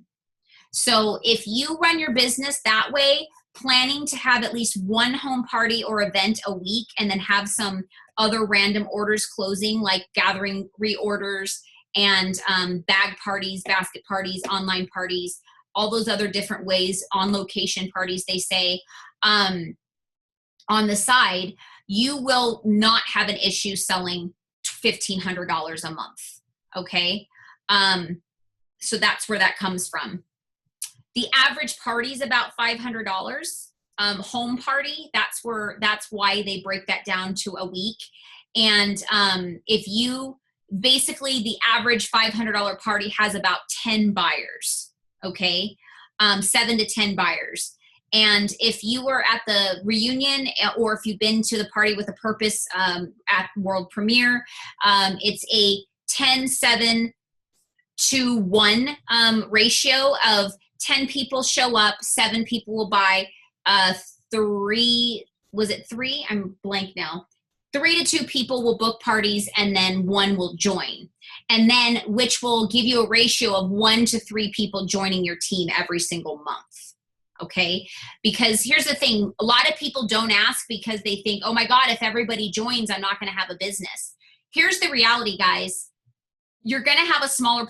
S1: So if you run your business that way, planning to have at least one home party or event a week, and then have some other random orders closing, like gathering reorders and bag parties, basket parties, online parties, all those other different ways, on location parties, they say, on the side, you will not have an issue selling $1,500 a month. Okay. So that's where that comes from. The average party is about $500. Home party, that's why they break that down to a week. And if you, basically the average $500 party has about 10 buyers. Okay. 7 to 10 buyers. And if you were at the reunion or if you've been to the Party with a Purpose at world premiere, it's a 10-7 to 1 ratio of 10 people show up, 7 people will buy, 3, was it 3? I'm blank now. 3 to 2 people will book parties, and then 1 will join. And then, which will give you a ratio of 1 to 3 people joining your team every single month. Okay? Because here's the thing, a lot of people don't ask because they think, oh my God, if everybody joins, I'm not going to have a business. Here's the reality, guys. You're going to have a smaller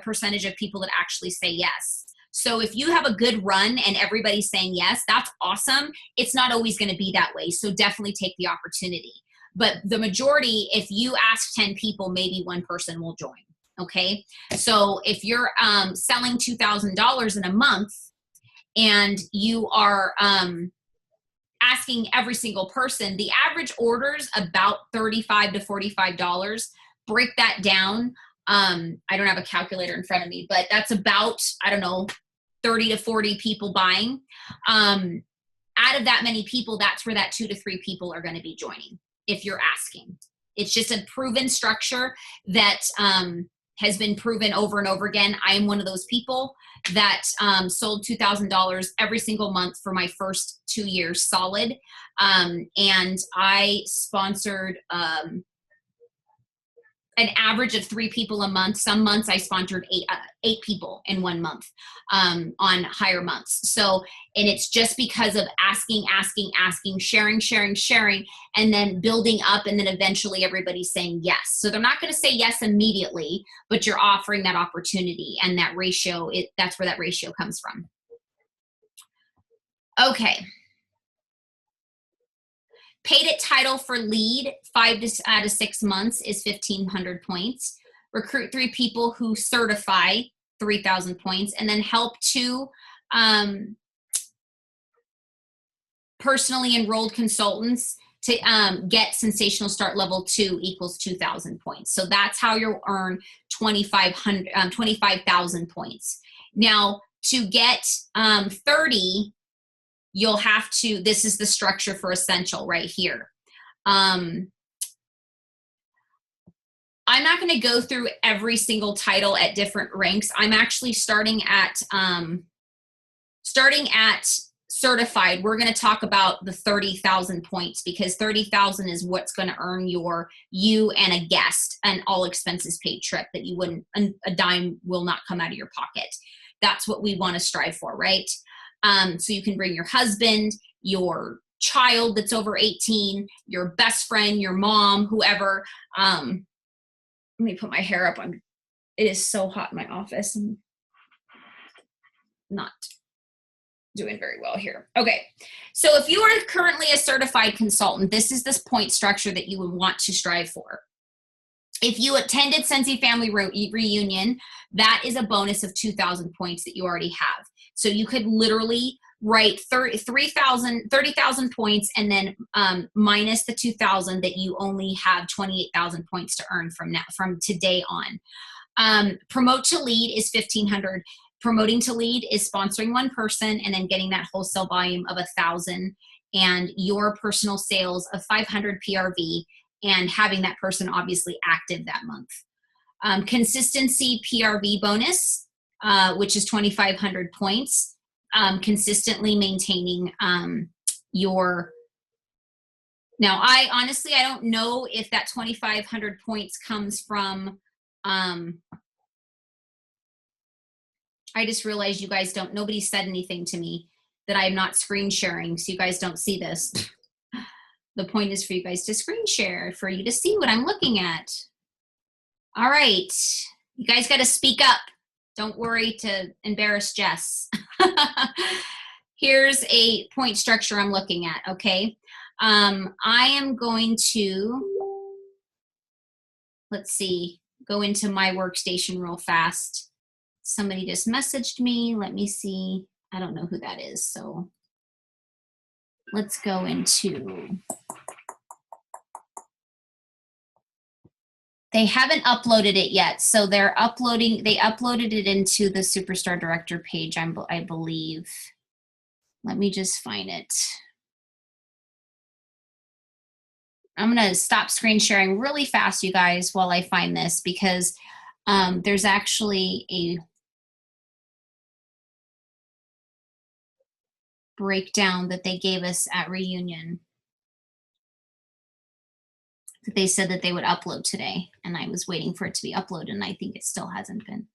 S1: percentage of people that actually say yes. So if you have a good run and everybody's saying yes, that's awesome. It's not always going to be that way. So definitely take the opportunity. But the majority, if you ask 10 people, maybe 1 person will join. Okay. So if you're selling $2,000 in a month and you are asking every single person, the average order's about $35 to $45. Break that down. I don't have a calculator in front of me, but that's about, I don't know, 30 to 40 people buying. Out of that many people, that's where that 2 to 3 people are going to be joining if you're asking. It's just a proven structure that has been proven over and over again. I am one of those people that sold $2,000 every single month for my first 2 years solid. And I sponsored an average of 3 people a month. Some months I sponsored 8 people in 1 month on higher months. So, and it's just because of asking, sharing, and then building up, and then eventually everybody's saying yes. So they're not going to say yes immediately, but you're offering that opportunity, and that ratio, that's where that ratio comes from. Okay. Paid at title for lead 5 out of 6 months is 1,500 points. Recruit 3 people who certify, 3,000 points, and then help 2 personally enrolled consultants to get sensational start level 2 equals 2,000 points. So that's how you'll earn 25,000 points. Now to get 30, you'll have to, this is the structure for Essential right here. I'm not going to go through every single title at different ranks. I'm actually starting at certified. We're going to talk about the 30,000 points, because 30,000 is what's going to earn you and a guest an all expenses paid trip that you wouldn't, a dime will not come out of your pocket. That's what we want to strive for, right? So you can bring your husband, your child that's over 18, your best friend, your mom, whoever. Let me put my hair up. It is so hot in my office. I'm not doing very well here. Okay. So if you are currently a certified consultant, this is this point structure that you would want to strive for. If you attended Scentsy Family Reunion, that is a bonus of 2,000 points that you already have. So you could literally write 30,000 points, and then minus the 2,000 that you only have 28,000 points to earn from today on. Promote to lead is 1,500. Promoting to lead is sponsoring 1 person and then getting that wholesale volume of 1,000 and your personal sales of 500 PRV, and having that person obviously active that month. Consistency PRV bonus, which is 2,500 points, consistently maintaining your, now I honestly, I don't know if that 2,500 points comes from, I just realized you guys don't, nobody said anything to me that I'm not screen sharing, so you guys don't see this. The point is for you guys to screen share, for you to see what I'm looking at. All right, you guys got to speak up. Don't worry to embarrass Jess. Here's a point structure I'm looking at, okay? I am going to, let's see, go into my workstation real fast. Somebody just messaged me. Let me see. I don't know who that is, so let's go into, they haven't uploaded it yet, so they uploaded it into the Superstar Director page, I believe. Let me just find it. I'm going to stop screen sharing really fast, you guys, while I find this, because there's actually a breakdown that they gave us at reunion that they said that they would upload today, and I was waiting for it to be uploaded, and I think it still hasn't been.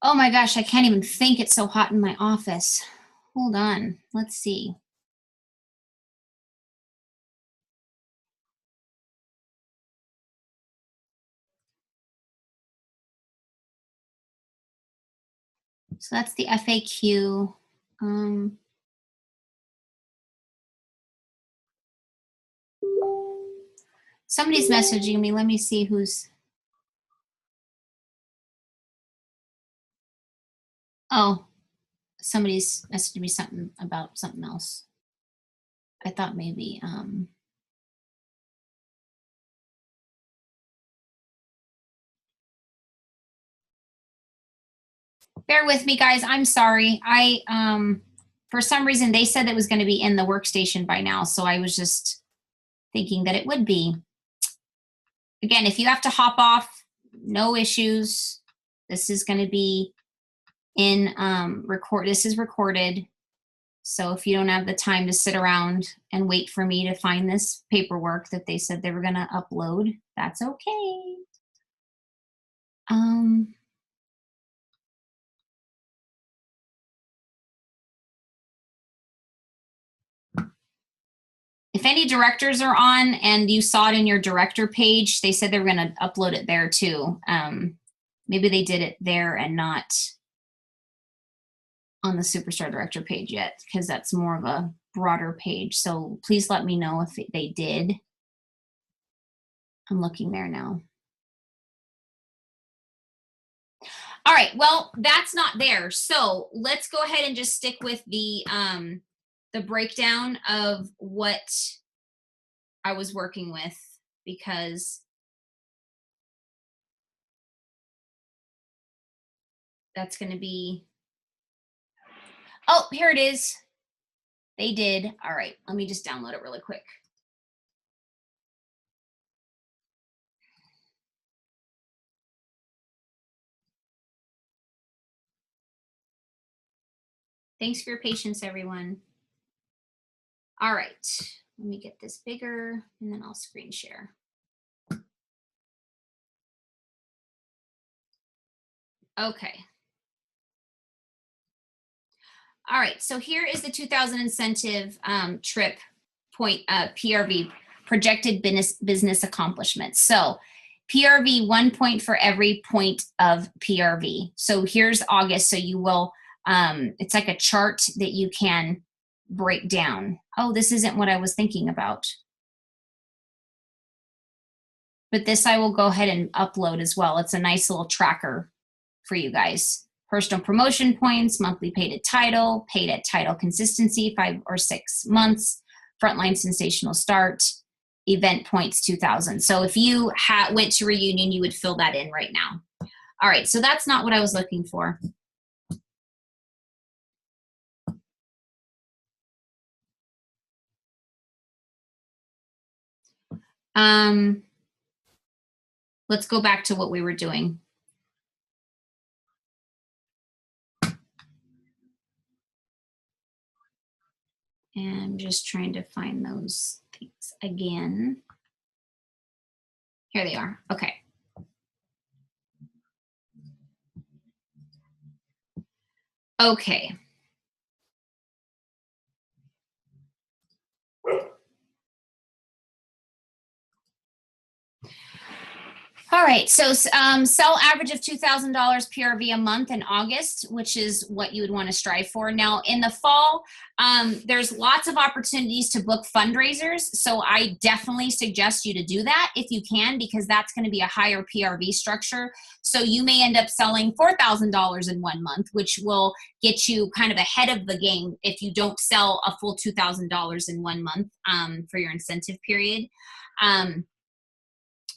S1: Oh my gosh, I can't even think, it's so hot in my office. Hold on, let's see. So that's the FAQ. Somebody's messaging me. Let me see who's. Oh, somebody's messaging me something about something else. I thought maybe. Bear with me, guys. I'm sorry. For some reason, they said it was going to be in the workstation by now, so I was just thinking that it would be. Again, if you have to hop off, no issues. This is going to be in this is recorded. So if you don't have the time to sit around and wait for me to find this paperwork that they said they were going to upload, that's okay. If any directors are on and you saw it in your director page, they said they were going to upload it there too. Maybe they did it there and not on the Superstar Director page yet, because that's more of a broader page. So please let me know if they did. I'm looking there now. All right, well, that's not there. So let's go ahead and just stick with the breakdown of what I was working with, because that's going to be, oh, here it is. They did. All right, let me just download it really quick. Thanks for your patience, everyone. All right, let me get this bigger and then I'll screen share. Okay. All right, so here is the 2000 incentive trip point PRV, projected business accomplishments. So PRV, 1 point for every point of PRV. So here's August. So you will, it's like a chart that you can break down. Oh, this isn't what I was thinking about. But this I will go ahead and upload as well. It's a nice little tracker for you guys. Personal promotion points, monthly paid at title consistency, 5 or 6 months, frontline sensational start, event points 2000. So if you went to reunion, you would fill that in right now. All right, so that's not what I was looking for. Let's go back to what we were doing. And I'm just trying to find those things again. Here they are. Okay. Okay. All right, so sell average of $2,000 PRV a month in August, which is what you would want to strive for. Now, in the fall, there's lots of opportunities to book fundraisers, so I definitely suggest you to do that if you can, because that's going to be a higher PRV structure. So you may end up selling $4,000 in 1 month, which will get you kind of ahead of the game if you don't sell a full $2,000 in 1 month for your incentive period.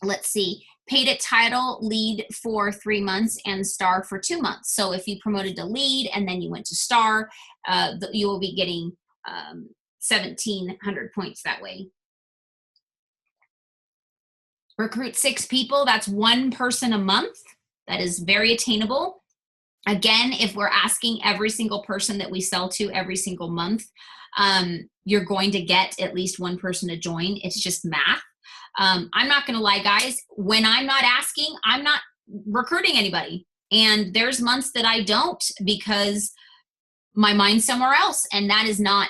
S1: Let's see. paid at title, lead for 3 months, and star for 2 months. So if you promoted to lead and then you went to star, you will be getting 1,700 points that way. Recruit 6 people. That's 1 person a month. That is very attainable. Again, if we're asking every single person that we sell to every single month, you're going to get at least 1 person to join. It's just math. I'm not going to lie, guys. When I'm not asking, I'm not recruiting anybody. And there's months that I don't because my mind's somewhere else. And that is not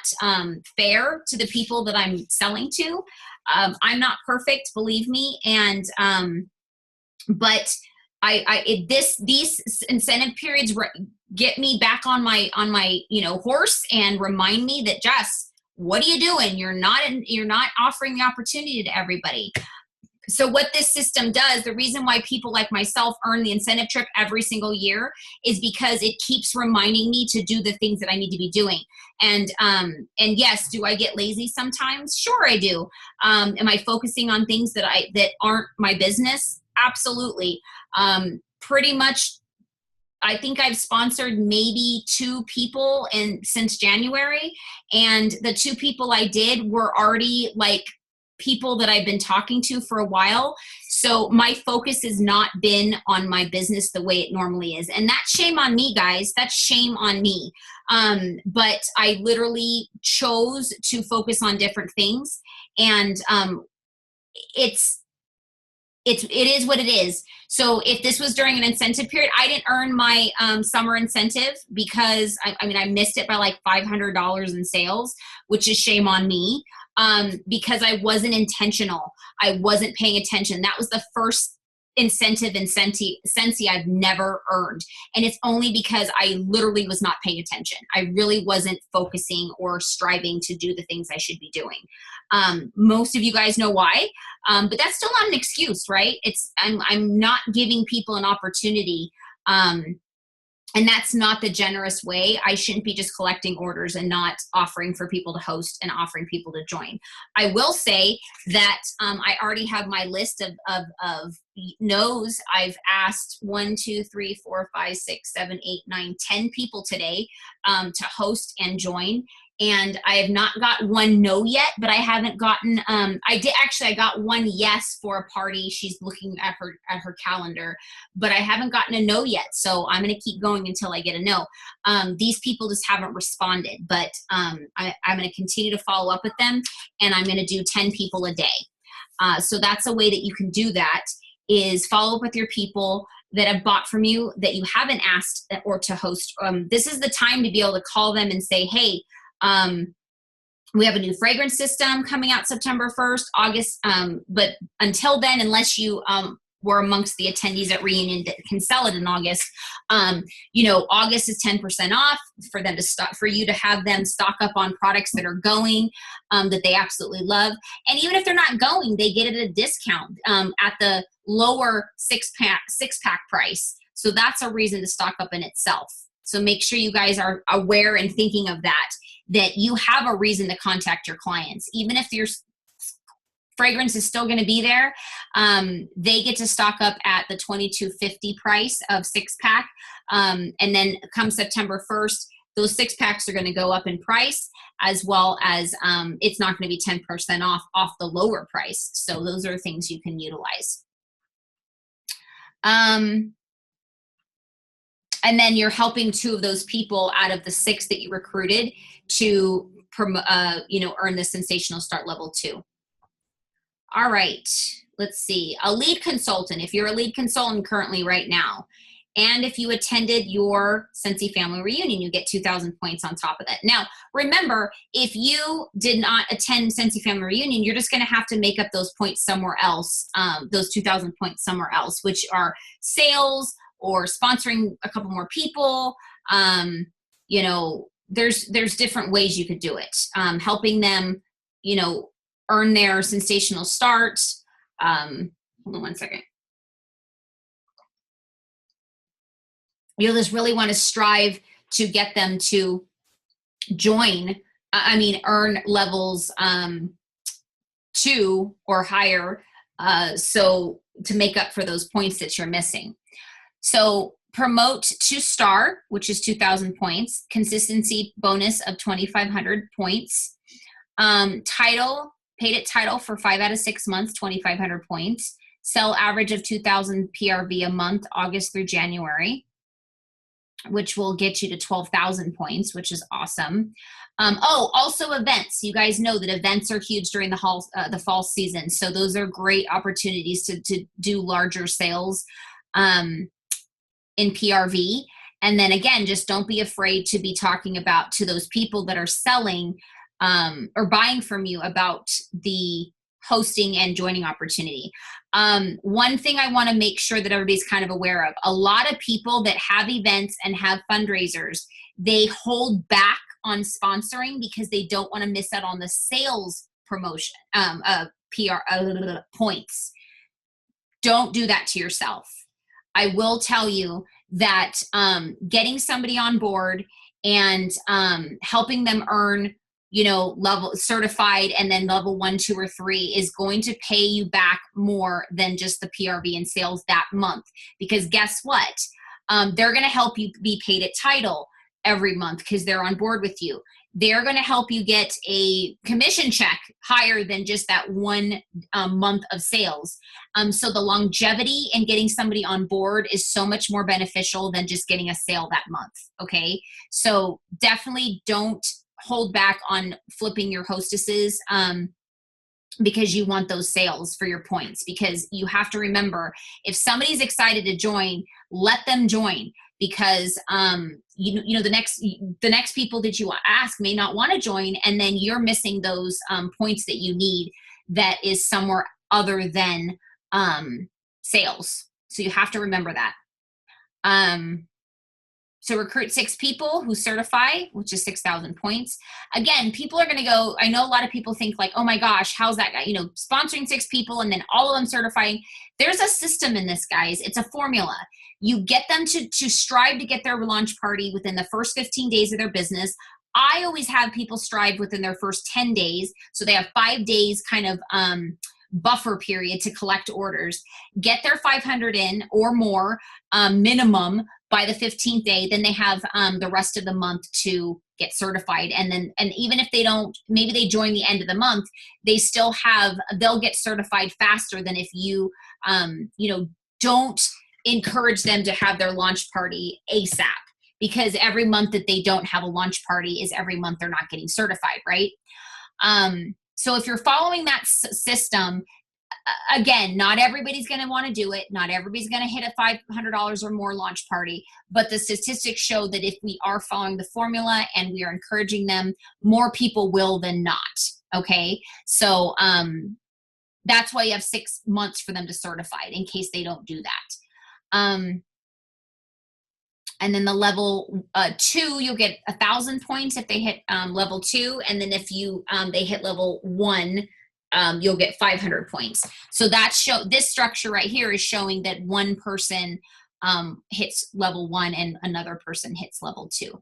S1: fair to the people that I'm selling to. I'm not perfect, believe me. And, but these incentive periods get me back on my, horse and remind me that, Jess, what are you doing? You're not offering the opportunity to everybody. So what this system does, the reason why people like myself earn the incentive trip every single year is because it keeps reminding me to do the things that I need to be doing. And yes, do I get lazy sometimes? Sure I do. Am I focusing on things that aren't my business? Absolutely. Pretty much, I think I've sponsored maybe 2 people since January, and the 2 people I did were already like people that I've been talking to for a while. So my focus has not been on my business the way it normally is. And that's shame on me, guys. That's shame on me. But I literally chose to focus on different things. And it is what it is. So if this was during an incentive period, I didn't earn my summer incentive because I missed it by like $500 in sales, which is shame on me. Because I wasn't intentional. I wasn't paying attention. That was the first incentive in Scentsy I've never earned. And it's only because I literally was not paying attention. I really wasn't focusing or striving to do the things I should be doing. Most of you guys know why, but that's still not an excuse, right? I'm not giving people an opportunity. And that's not the generous way. I shouldn't be just collecting orders and not offering for people to host and offering people to join. I will say that I already have my list of no's. I've asked 1, 2, 3, 4, 5, 6, 7, 8, 9, 10 people today to host and join. And I have not got 1 no yet, but I haven't gotten, I got 1 yes for a party. She's looking at her calendar, but I haven't gotten a no yet. So I'm going to keep going until I get a no. These people just haven't responded, but I'm going to continue to follow up with them, and I'm going to do 10 people a day. So that's a way that you can do that, is follow up with your people that have bought from you that you haven't asked or to host. This is the time to be able to call them and say, hey, we have a new fragrance system coming out September 1st, August. But until then, unless you were amongst the attendees at Reunion that can sell it in August, August is 10% off for them to for you to have them stock up on products that are going, that they absolutely love. And even if they're not going, they get it at a discount at the lower six pack price. So that's a reason to stock up in itself. So make sure you guys are aware and thinking of that you have a reason to contact your clients. Even if your fragrance is still going to be there, they get to stock up at the $22.50 price of 6-pack. And then come September 1st, those 6-packs are going to go up in price, as well as it's not going to be 10% off the lower price. So those are things you can utilize. And then you're helping 2 of those people out of the 6 that you recruited to earn the sensational start level 2. All right, let's see. A lead consultant. If you're a lead consultant currently right now, and if you attended your Scentsy family reunion, you get 2,000 points on top of that. Now, remember, if you did not attend Scentsy family reunion, you're just going to have to make up those points somewhere else, those 2,000 points somewhere else, which are sales or sponsoring a couple more people. There's different ways you could do it. Helping them, earn their sensational start. Hold on one second. You'll just really want to strive to get them to earn levels 2 or higher So to make up for those points that you're missing. So promote to star, which is 2,000 points. Consistency bonus of 2,500 points. Title, paid at title for 5 out of 6 months, 2,500 points. Sell average of 2,000 PRV a month, August through January, which will get you to 12,000 points, which is awesome. Also events. You guys know that events are huge during the fall season. So those are great opportunities to do larger sales in PRV. And then again, just don't be afraid to be talking about to those people that are selling or buying from you about the hosting and joining opportunity. One thing I want to make sure that everybody's kind of aware of, a lot of people that have events and have fundraisers, they hold back on sponsoring because they don't want to miss out on the sales promotion, points. Don't do that to yourself. I will tell you that getting somebody on board and helping them earn, level certified and then level 1, 2, or 3 is going to pay you back more than just the PRV and sales that month. Because guess what? They're going to help you be paid at title every month because they're on board with you. They're going to help you get a commission check higher than just that 1 month of sales. So the longevity in getting somebody on board is so much more beneficial than just getting a sale that month. Okay. So definitely don't hold back on flipping your hostesses because you want those sales for your points, because you have to remember, if somebody's excited to join, let them join, because the next people that you ask may not want to join, and then you're missing those points that you need that is somewhere other than sales. So you have to remember that. So recruit 6 people who certify, which is 6,000 points. Again, people are going to go, I know a lot of people think like, oh my gosh, how's that guy, sponsoring 6 people and then all of them certifying. There's a system in this, guys. It's a formula. You get them to strive to get their launch party within the first 15 days of their business. I always have people strive within their first 10 days. So they have 5 days kind of buffer period to collect orders, get their 500 in or more minimum by the 15th day. Then they have the rest of the month to get certified. And even if they don't, maybe they join the end of the month, they'll get certified faster than if you, don't encourage them to have their launch party ASAP, because every month that they don't have a launch party is every month they're not getting certified, right? So if you're following that system, again, not everybody's going to want to do it. Not everybody's going to hit a $500 or more launch party, but the statistics show that if we are following the formula and we are encouraging them, more people will than not. Okay. So, that's why you have 6 months for them to certify in case they don't do that. And then the level 2, you'll get 1,000 points if they hit level 2. And then if they hit level 1, you'll get 500 points. So this structure right here is showing that one person hits level 1 and another person hits level 2.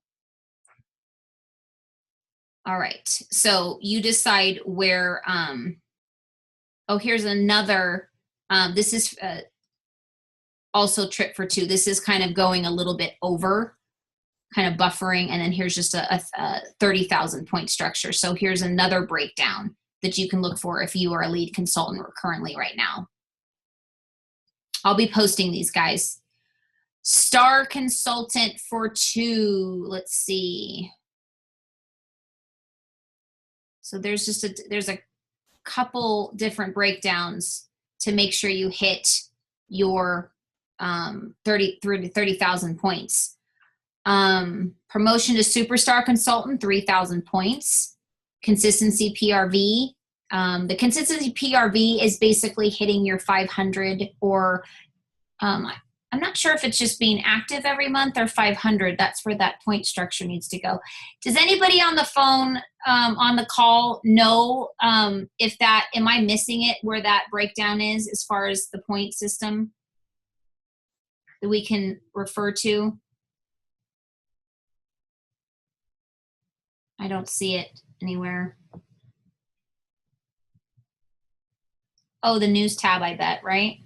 S1: All right. So you decide where, here's another, this is also trip for 2. This is kind of going a little bit over, kind of buffering. And then here's just a 30,000 point structure. So here's another breakdown that you can look for if you are a lead consultant currently right now. I'll be posting these, guys. Star consultant for 2. Let's see. So there's a couple different breakdowns to make sure you hit your 30,000 points. Promotion to superstar consultant, 3,000 points. Consistency PRV. The consistency PRV is basically hitting your 500 or I'm not sure if it's just being active every month or 500. That's where that point structure needs to go. Does anybody on the phone, on the call know am I missing it where that breakdown is as far as the point system that we can refer to? I don't see it anywhere. Oh, the news tab, I bet, right?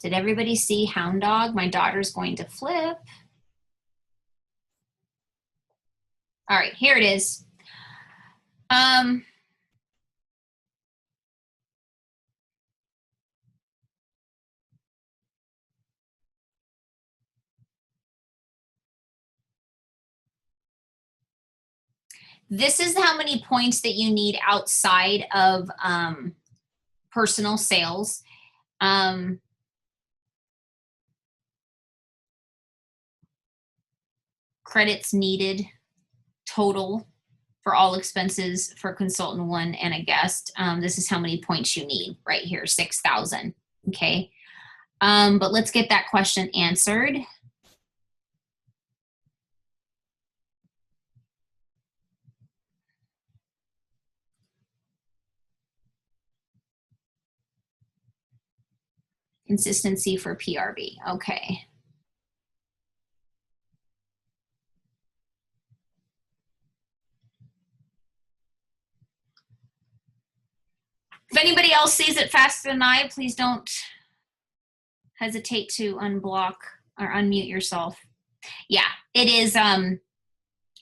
S1: Did everybody see Hound Dog? My daughter's going to flip. All right, here it is. This is how many points that you need outside of personal sales. Credits needed total for all expenses for consultant one and a guest. This is how many points you need right here, 6,000. Okay. But let's get that question answered. Consistency for PRV. Okay. If anybody else sees it faster than I, please don't hesitate to unblock or unmute yourself. Yeah, it is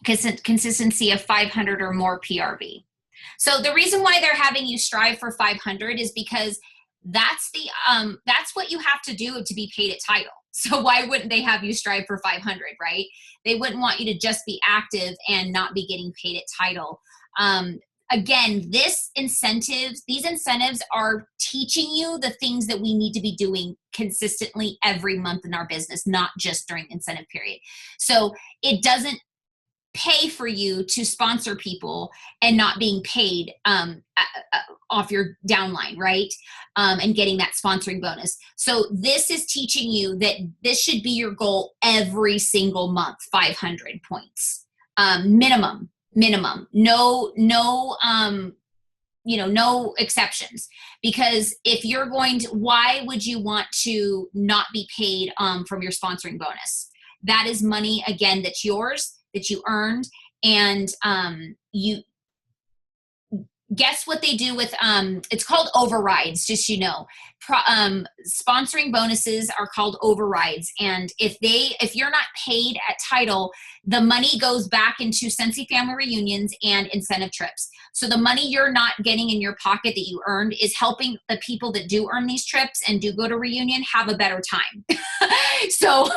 S1: consistency of 500 or more PRV. So the reason why they're having you strive for 500 is because that's what you have to do to be paid at title. So why wouldn't they have you strive for 500, right? They wouldn't want you to just be active and not be getting paid at title. Again, these incentives are teaching you the things that we need to be doing consistently every month in our business, not just during incentive period. So it doesn't pay for you to sponsor people and not being paid off your downline, right? And getting that sponsoring bonus. So this is teaching you that this should be your goal every single month, 500 points, minimum. No, no exceptions. Because if you're why would you want to not be paid from your sponsoring bonus? That is money, again, that's yours, that you earned, and you guess what they do with it's called overrides, just sponsoring bonuses are called overrides, and if you're not paid at title, the money goes back into Scentsy family reunions and incentive trips. So the money you're not getting in your pocket that you earned is helping the people that do earn these trips and do go to reunion have a better time. So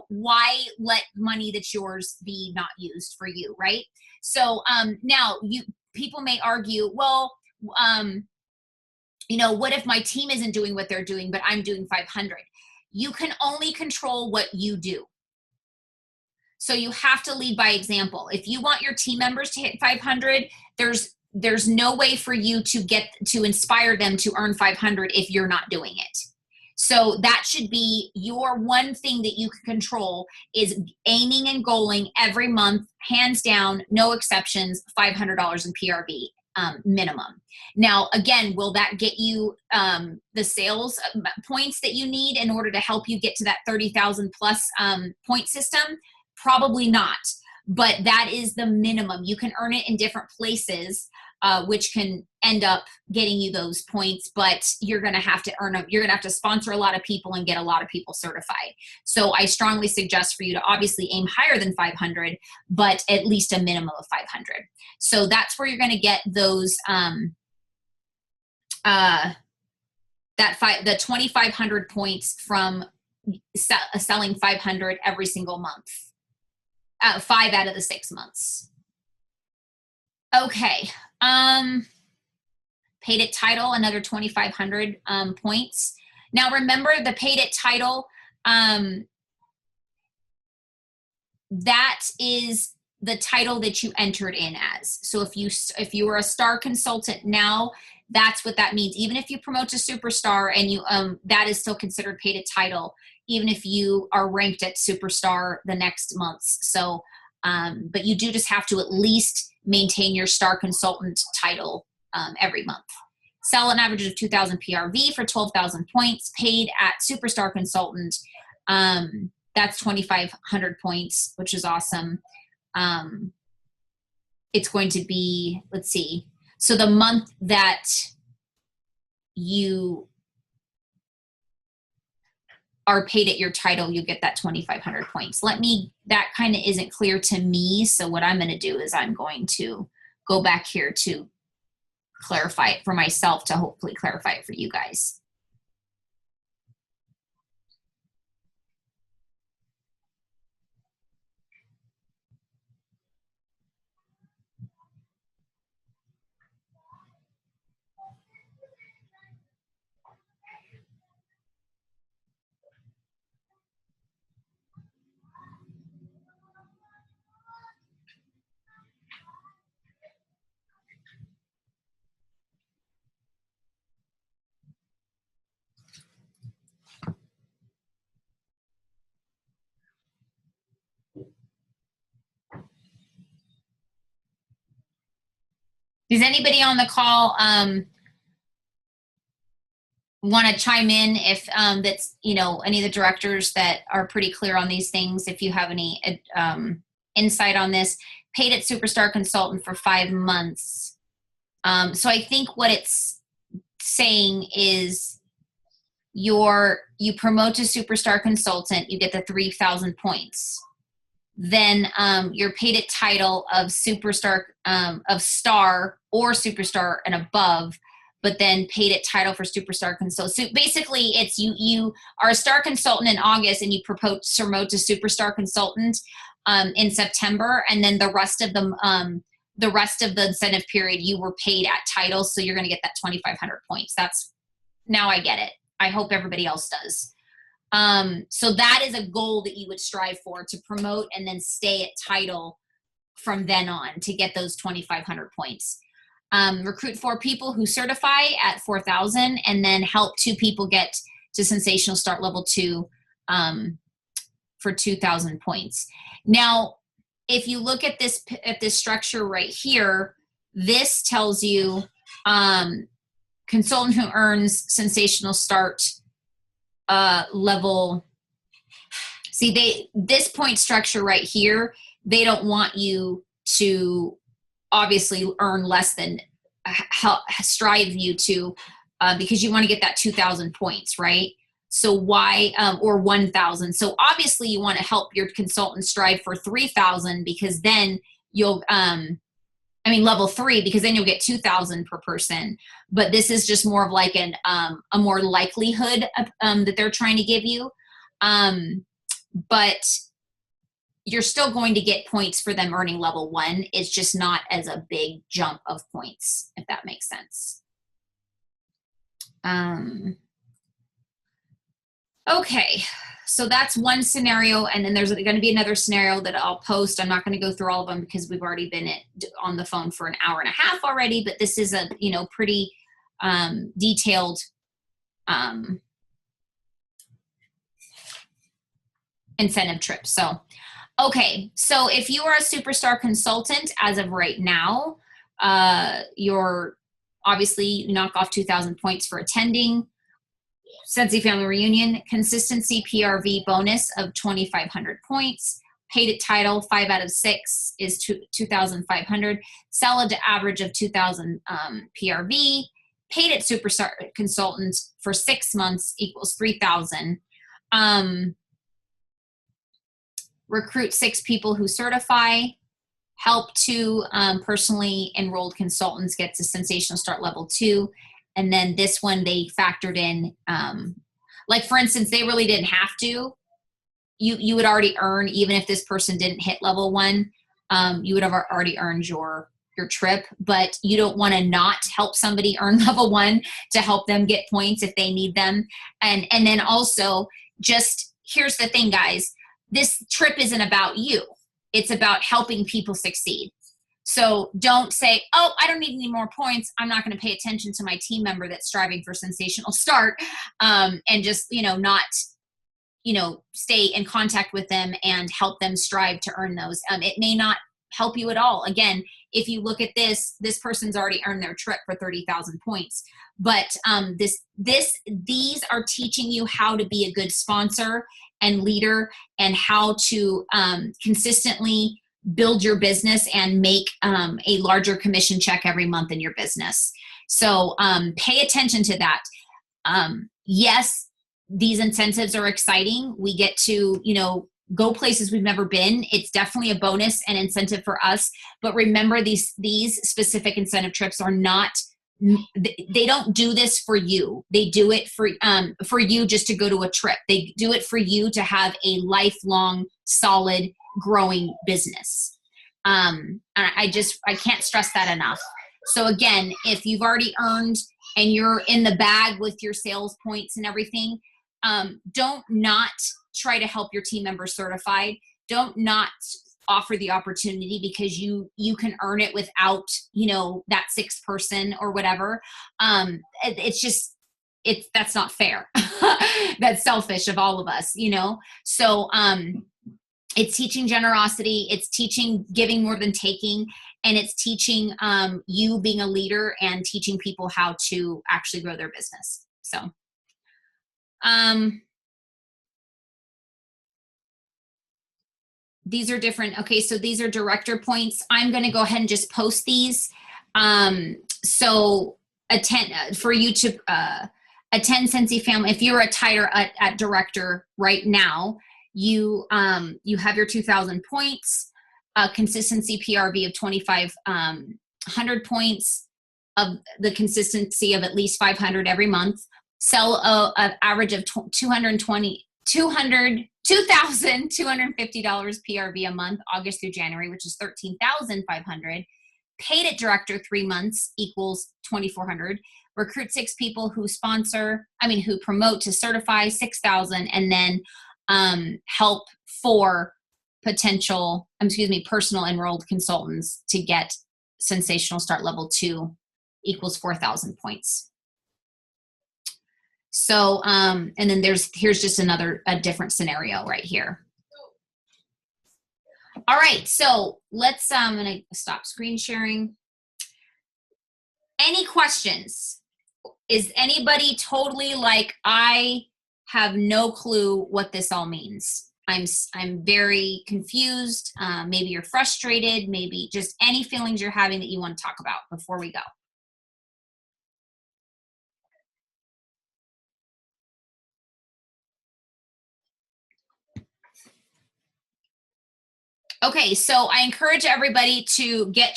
S1: why let money that's yours be not used for you, right? So now people may argue, well, what if my team isn't doing what they're doing, but I'm doing 500? You can only control what you do. So you have to lead by example. If you want your team members to hit 500, there's no way for you to inspire them to earn 500 if you're not doing it. So that should be your one thing that you can control, is aiming and goaling every month, hands down, no exceptions, $500 in PRV minimum. Now, again, will that get you the sales points that you need in order to help you get to that 30,000 plus point system? Probably not, but that is the minimum. You can earn it in different places, which can end up getting you those points, but you're going to have to earn them. You're going to have to sponsor a lot of people and get a lot of people certified. So I strongly suggest for you to obviously aim higher than 500, but at least a minimum of 500. So that's where you're going to get those, the 2,500 points from selling 500 every single month. 5 out of the 6 months. Okay. Paid at title, another 2,500 points. Now remember, the paid at title, that is the title that you entered in as. So if you were a star consultant now, that's what that means. Even if you promote to superstar and you that is still considered paid at title, even if you are ranked at superstar the next months. So but you do just have to at least maintain your star consultant title every month. Sell an average of 2,000 PRV for 12,000 points, paid at superstar consultant. That that's 2,500 points, which is awesome. It's going to be, let's see. So the month that you are paid at your title, you get that 2,500 points. That kind of isn't clear to me. So what I'm going to do is I'm going to go back here to clarify it for myself to hopefully clarify it for you guys. Does anybody on the call want to chime in if that's, you know, any of the directors that are pretty clear on these things, if you have any insight on this? Paid at Superstar Consultant for 5 months. So I think what it's saying is you promote to Superstar Consultant, you get the 3,000 points. Then you're paid at title of Superstar, of Star or Superstar and above, but then paid at title for Superstar Consultant. So basically it's you are a Star Consultant in August and you promote to Superstar Consultant in September, and then the rest of the incentive period you were paid at title, so you're going to get that 2,500 points. Now I get it. I hope everybody else does. So that is a goal that you would strive for, to promote and then stay at title from then on to get those 2,500 points. Recruit 4 people who certify at 4,000, and then help 2 people get to Sensational Start Level 2 for 2,000 points. Now, if you look at this structure right here, this tells you consultant who earns Sensational Start level. See, this point structure right here, they don't want you to obviously earn less than strive you to, because you want to get that 2,000 points, right? So why, or 1,000. So obviously you want to help your consultant strive for 3,000, because then you'll, level 3, because then you'll get 2,000 per person. But this is just more of like a more likelihood that they're trying to give you. But you're still going to get points for them earning level 1. It's just not as a big jump of points, if that makes sense. Okay, so that's one scenario, and then there's going to be another scenario that I'll post. I'm not going to go through all of them because we've already been on the phone for an hour and a half already, but this is a pretty detailed incentive trip. So, okay, so if you are a Superstar Consultant as of right now, you're obviously knock off 2,000 points for attending Scentsy Family Reunion. Consistency PRV bonus of 2,500 points. Paid at title, 5 out of 6 is 2,500. Solid to average of 2,000 PRV. Paid at Superstar Consultant for 6 months equals 3,000. Recruit 6 people who certify. Help 2 personally enrolled consultants get to Sensational Start Level 2. And then this one they factored in, like for instance, they really didn't have to. You would already earn, even if this person didn't hit level 1, you would have already earned your trip. But you don't want to not help somebody earn level 1 to help them get points if they need them. And then also, just here's the thing, guys. This trip isn't about you. It's about helping people succeed. So don't say, oh, I don't need any more points. I'm not going to pay attention to my team member that's striving for Sensational Start, and just, not, stay in contact with them and help them strive to earn those. It may not help you at all. Again, if you look at this person's already earned their trip for 30,000 points. But these are teaching you how to be a good sponsor and leader, and how to consistently build your business and make a larger commission check every month in your business. So pay attention to that. Yes, these incentives are exciting. We get to, go places we've never been. It's definitely a bonus and incentive for us. But remember, these specific incentive trips are not, they don't do this for you. They do it for you just to go to a trip. They do it for you to have a lifelong, solid, growing business. I can't stress that enough. So again, if you've already earned and you're in the bag with your sales points and everything, don't not try to help your team members certified. Don't not offer the opportunity because you can earn it without, that sixth person or whatever. That's not fair. That's selfish of all of us, So it's teaching generosity. It's teaching giving more than taking. And it's teaching you being a leader and teaching people how to actually grow their business. So, these are different. Okay, so these are director points. I'm going to go ahead and just post these. So for you to attend Scentsy Family, if you're a title at director right now, you have your 2,000 points, consistency PRV of 2,500 points, of the consistency of at least 500 every month, sell an average of $2,250 PRV a month, August through January, which is 13,500. Paid at director 3 months equals 2,400. Recruit 6 people who promote to certify, 6,000, and then help 4 personal enrolled consultants to get Sensational Start Level 2 equals 4,000 points. So, and then here's just a different scenario right here. All right, so let's, I'm gonna stop screen sharing. Any questions? Is anybody totally like, I have no clue what this all means? I'm very confused. Maybe you're frustrated, maybe just any feelings you're having that you want to talk about before we go. Okay, so I encourage everybody to get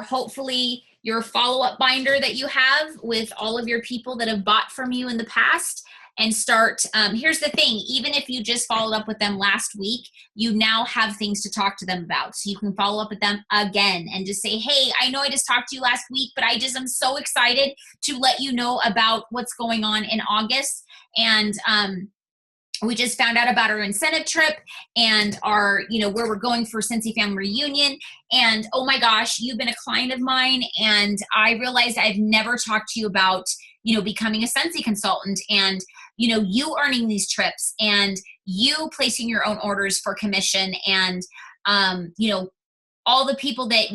S1: hopefully your follow-up binder that you have with all of your people that have bought from you in the past, and start, here's the thing, even if you just followed up with them last week, you now have things to talk to them about. So you can follow up with them again and just say, hey, I know I just talked to you last week, but I'm so excited to let you know about what's going on in August. And, we just found out about our incentive trip and our, where we're going for Scentsy Family Reunion. And oh my gosh, you've been a client of mine. And I realized I've never talked to you about, becoming a Scentsy consultant, and, you earning these trips, and you placing your own orders for commission, and, all the people that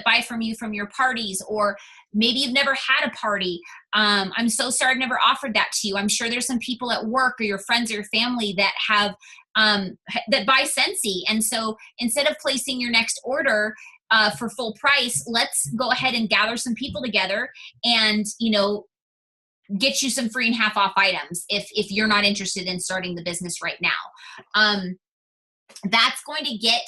S1: buy from you from your parties, or maybe you've never had a party. I'm so sorry I've never offered that to you. I'm sure there's some people at work or your friends or your family that have that buy Scentsy. And so instead of placing your next order for full price, let's go ahead and gather some people together and, get you some free and half off items if you're not interested in starting the business right now. That's going to get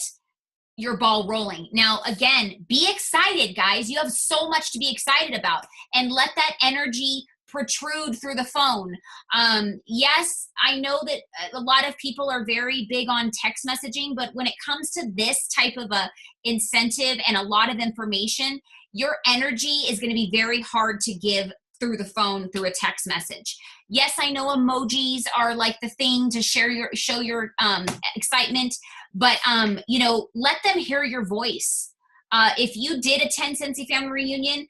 S1: your ball rolling. Now, again, be excited, guys. You have so much to be excited about, and let that energy protrude through the phone. Yes, I know that a lot of people are very big on text messaging, but when it comes to this type of a incentive and a lot of information, your energy is going to be very hard to give through the phone, through a text message. Yes, I know emojis are like the thing to show your excitement, but let them hear your voice. If you did attend Scentsy Family Reunion,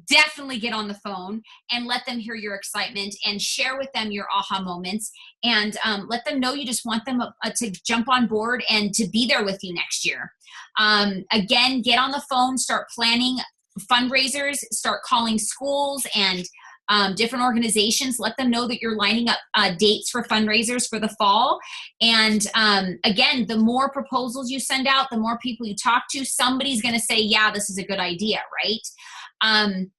S1: definitely get on the phone and let them hear your excitement and share with them your aha moments, and let them know you just want them to jump on board and to be there with you next year. Again, get on the phone, start planning fundraisers, start calling schools and different organizations. Let them know that you're lining up dates for fundraisers for the fall. And again, the more proposals you send out, the more people you talk to, somebody's going to say, yeah, this is a good idea, right?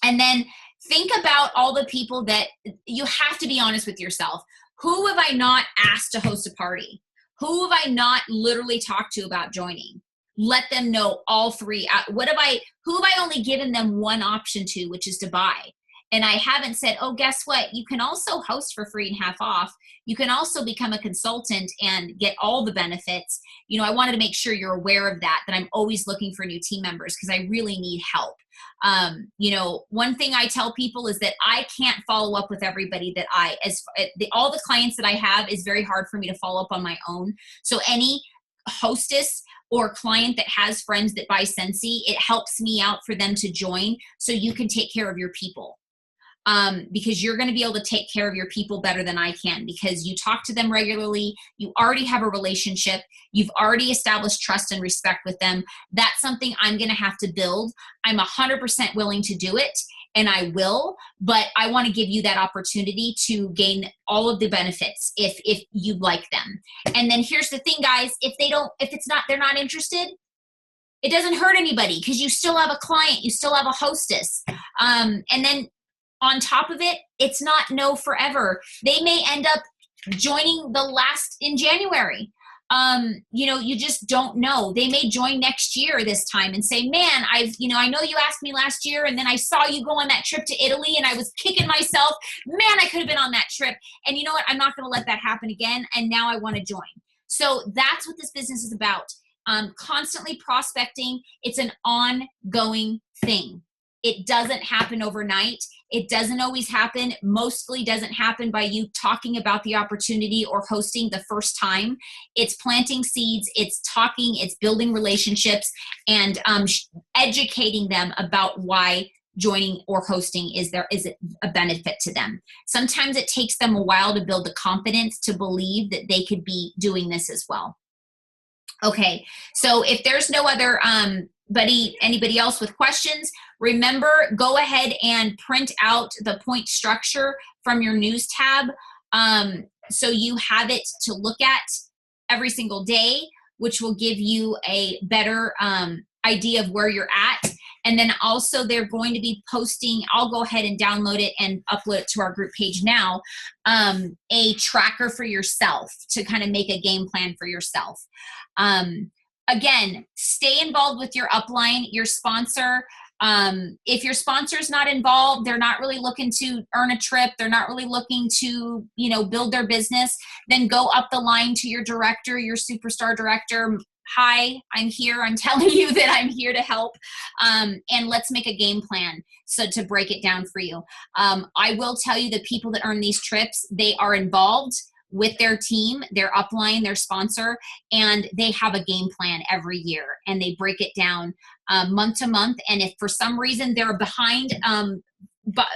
S1: And then think about all the people that you have to be honest with yourself. Who have I not asked to host a party? Who have I not literally talked to about joining? Let them know all three. Who have I only given them one option to, which is to buy? And I haven't said, oh, guess what? You can also host for free and half off. You can also become a consultant and get all the benefits. You know, I wanted to make sure you're aware of that I'm always looking for new team members because I really need help. You know, one thing I tell people is that I can't follow up with everybody that all the clients that I have is very hard for me to follow up on my own. So any hostess or client that has friends that buy Scentsy, it helps me out for them to join so you can take care of your people. Because you're going to be able to take care of your people better than I can because you talk to them regularly. You already have a relationship. You've already established trust and respect with them. That's something I'm going to have to build. I'm 100% willing to do it and I will, but I want to give you that opportunity to gain all of the benefits if you like them. And then here's the thing, guys, they're not interested, it doesn't hurt anybody because you still have a client, you still have a hostess. And then on top of it, it's not no forever. They may end up joining the last in January. You know, you just don't know. They may join next year this time and say, man, I know you asked me last year and then I saw you go on that trip to Italy and I was kicking myself. Man, I could have been on that trip. And you know what? I'm not going to let that happen again. And now I want to join. So that's what this business is about. Constantly prospecting. It's an ongoing thing. It doesn't happen overnight. It doesn't always happen. Mostly doesn't happen by you talking about the opportunity or hosting the first time. It's planting seeds, it's talking, it's building relationships, and educating them about why joining or hosting is a benefit to them. Sometimes it takes them a while to build the confidence to believe that they could be doing this as well. Okay, so if there's no other anybody else with questions, remember, go ahead and print out the point structure from your news tab so you have it to look at every single day, which will give you a better idea of where you're at. And then also they're going to be posting, I'll go ahead and download it and upload it to our group page now, a tracker for yourself to kind of make a game plan for yourself. Again, stay involved with your upline, your sponsor. If your sponsor's not involved, they're not really looking to earn a trip, they're not really looking to, build their business, then go up the line to your director, your superstar director. Hi, I'm here. I'm telling you that I'm here to help. And let's make a game plan to break it down for you. I will tell you the people that earn these trips, they are involved with their team, their upline, their sponsor, and they have a game plan every year and they break it down month to month. And if for some reason they're behind but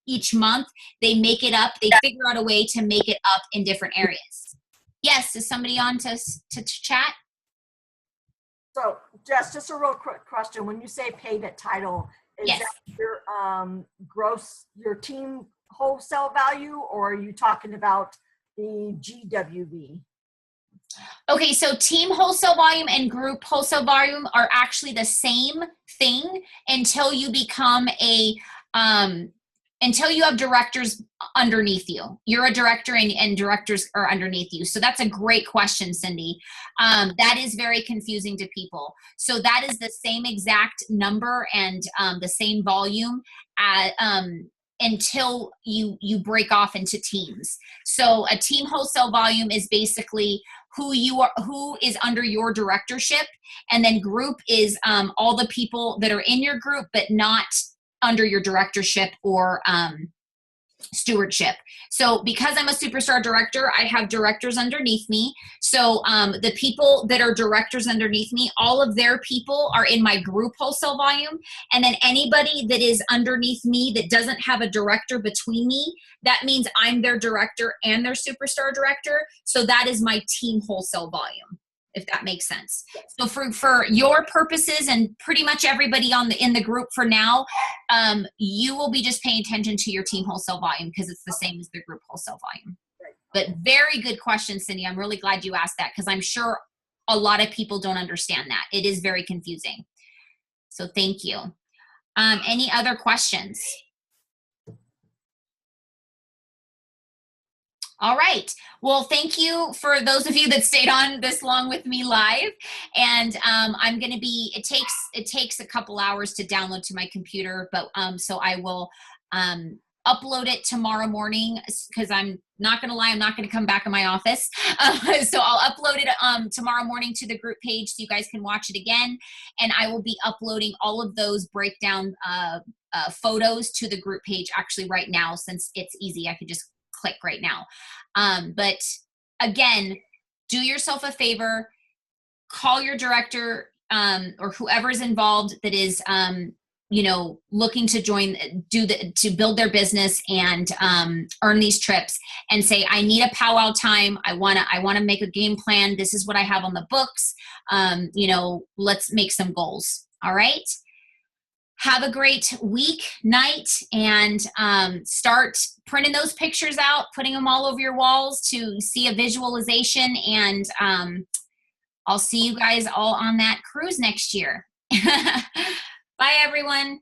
S1: each month, they make it up. They figure out a way to make it up in different areas. Yes, is somebody on to chat?
S6: So Jess, just a real quick question. When you say paid at title, is
S1: Yes.
S6: that your your team wholesale value, or are you talking about the GWV?
S1: Okay, so team wholesale volume and group wholesale volume are actually the same thing until you become until you have directors underneath you. You're a director and directors are underneath you. So that's a great question, Cindy. That is very confusing to people. So that is the same exact number and the same volume until you break off into teams. So a team wholesale volume is basically who is under your directorship, and then group is all the people that are in your group but not under your directorship or stewardship. So because I'm a superstar director, I have directors underneath me. So the people that are directors underneath me, all of their people are in my group wholesale volume. And then anybody that is underneath me that doesn't have a director between me, that means I'm their director and their superstar director. So that is my team wholesale volume, if that makes sense. So for your purposes and pretty much everybody in the group for now, you will be just paying attention to your team wholesale volume because it's the same as the group wholesale volume. But very good question, Cindy. I'm really glad you asked that because I'm sure a lot of people don't understand that. It is very confusing. So thank you. Any other questions? All right. Well, thank you for those of you that stayed on this long with me live. And I'm going to be, it takes a couple hours to download to my computer, but so I will upload it tomorrow morning because I'm not going to lie, I'm not going to come back in my office. So I'll upload it tomorrow morning to the group page so you guys can watch it again. And I will be uploading all of those breakdown photos to the group page actually right now since it's easy. I could just click right now. But again, do yourself a favor, call your director or whoever is involved that is, looking to to build their business and earn these trips and say, I need a powwow time. I want to make a game plan. This is what I have on the books. Let's make some goals. All right. Have a great week, night, and start printing those pictures out, putting them all over your walls to see a visualization. And I'll see you guys all on that cruise next year. Bye, everyone.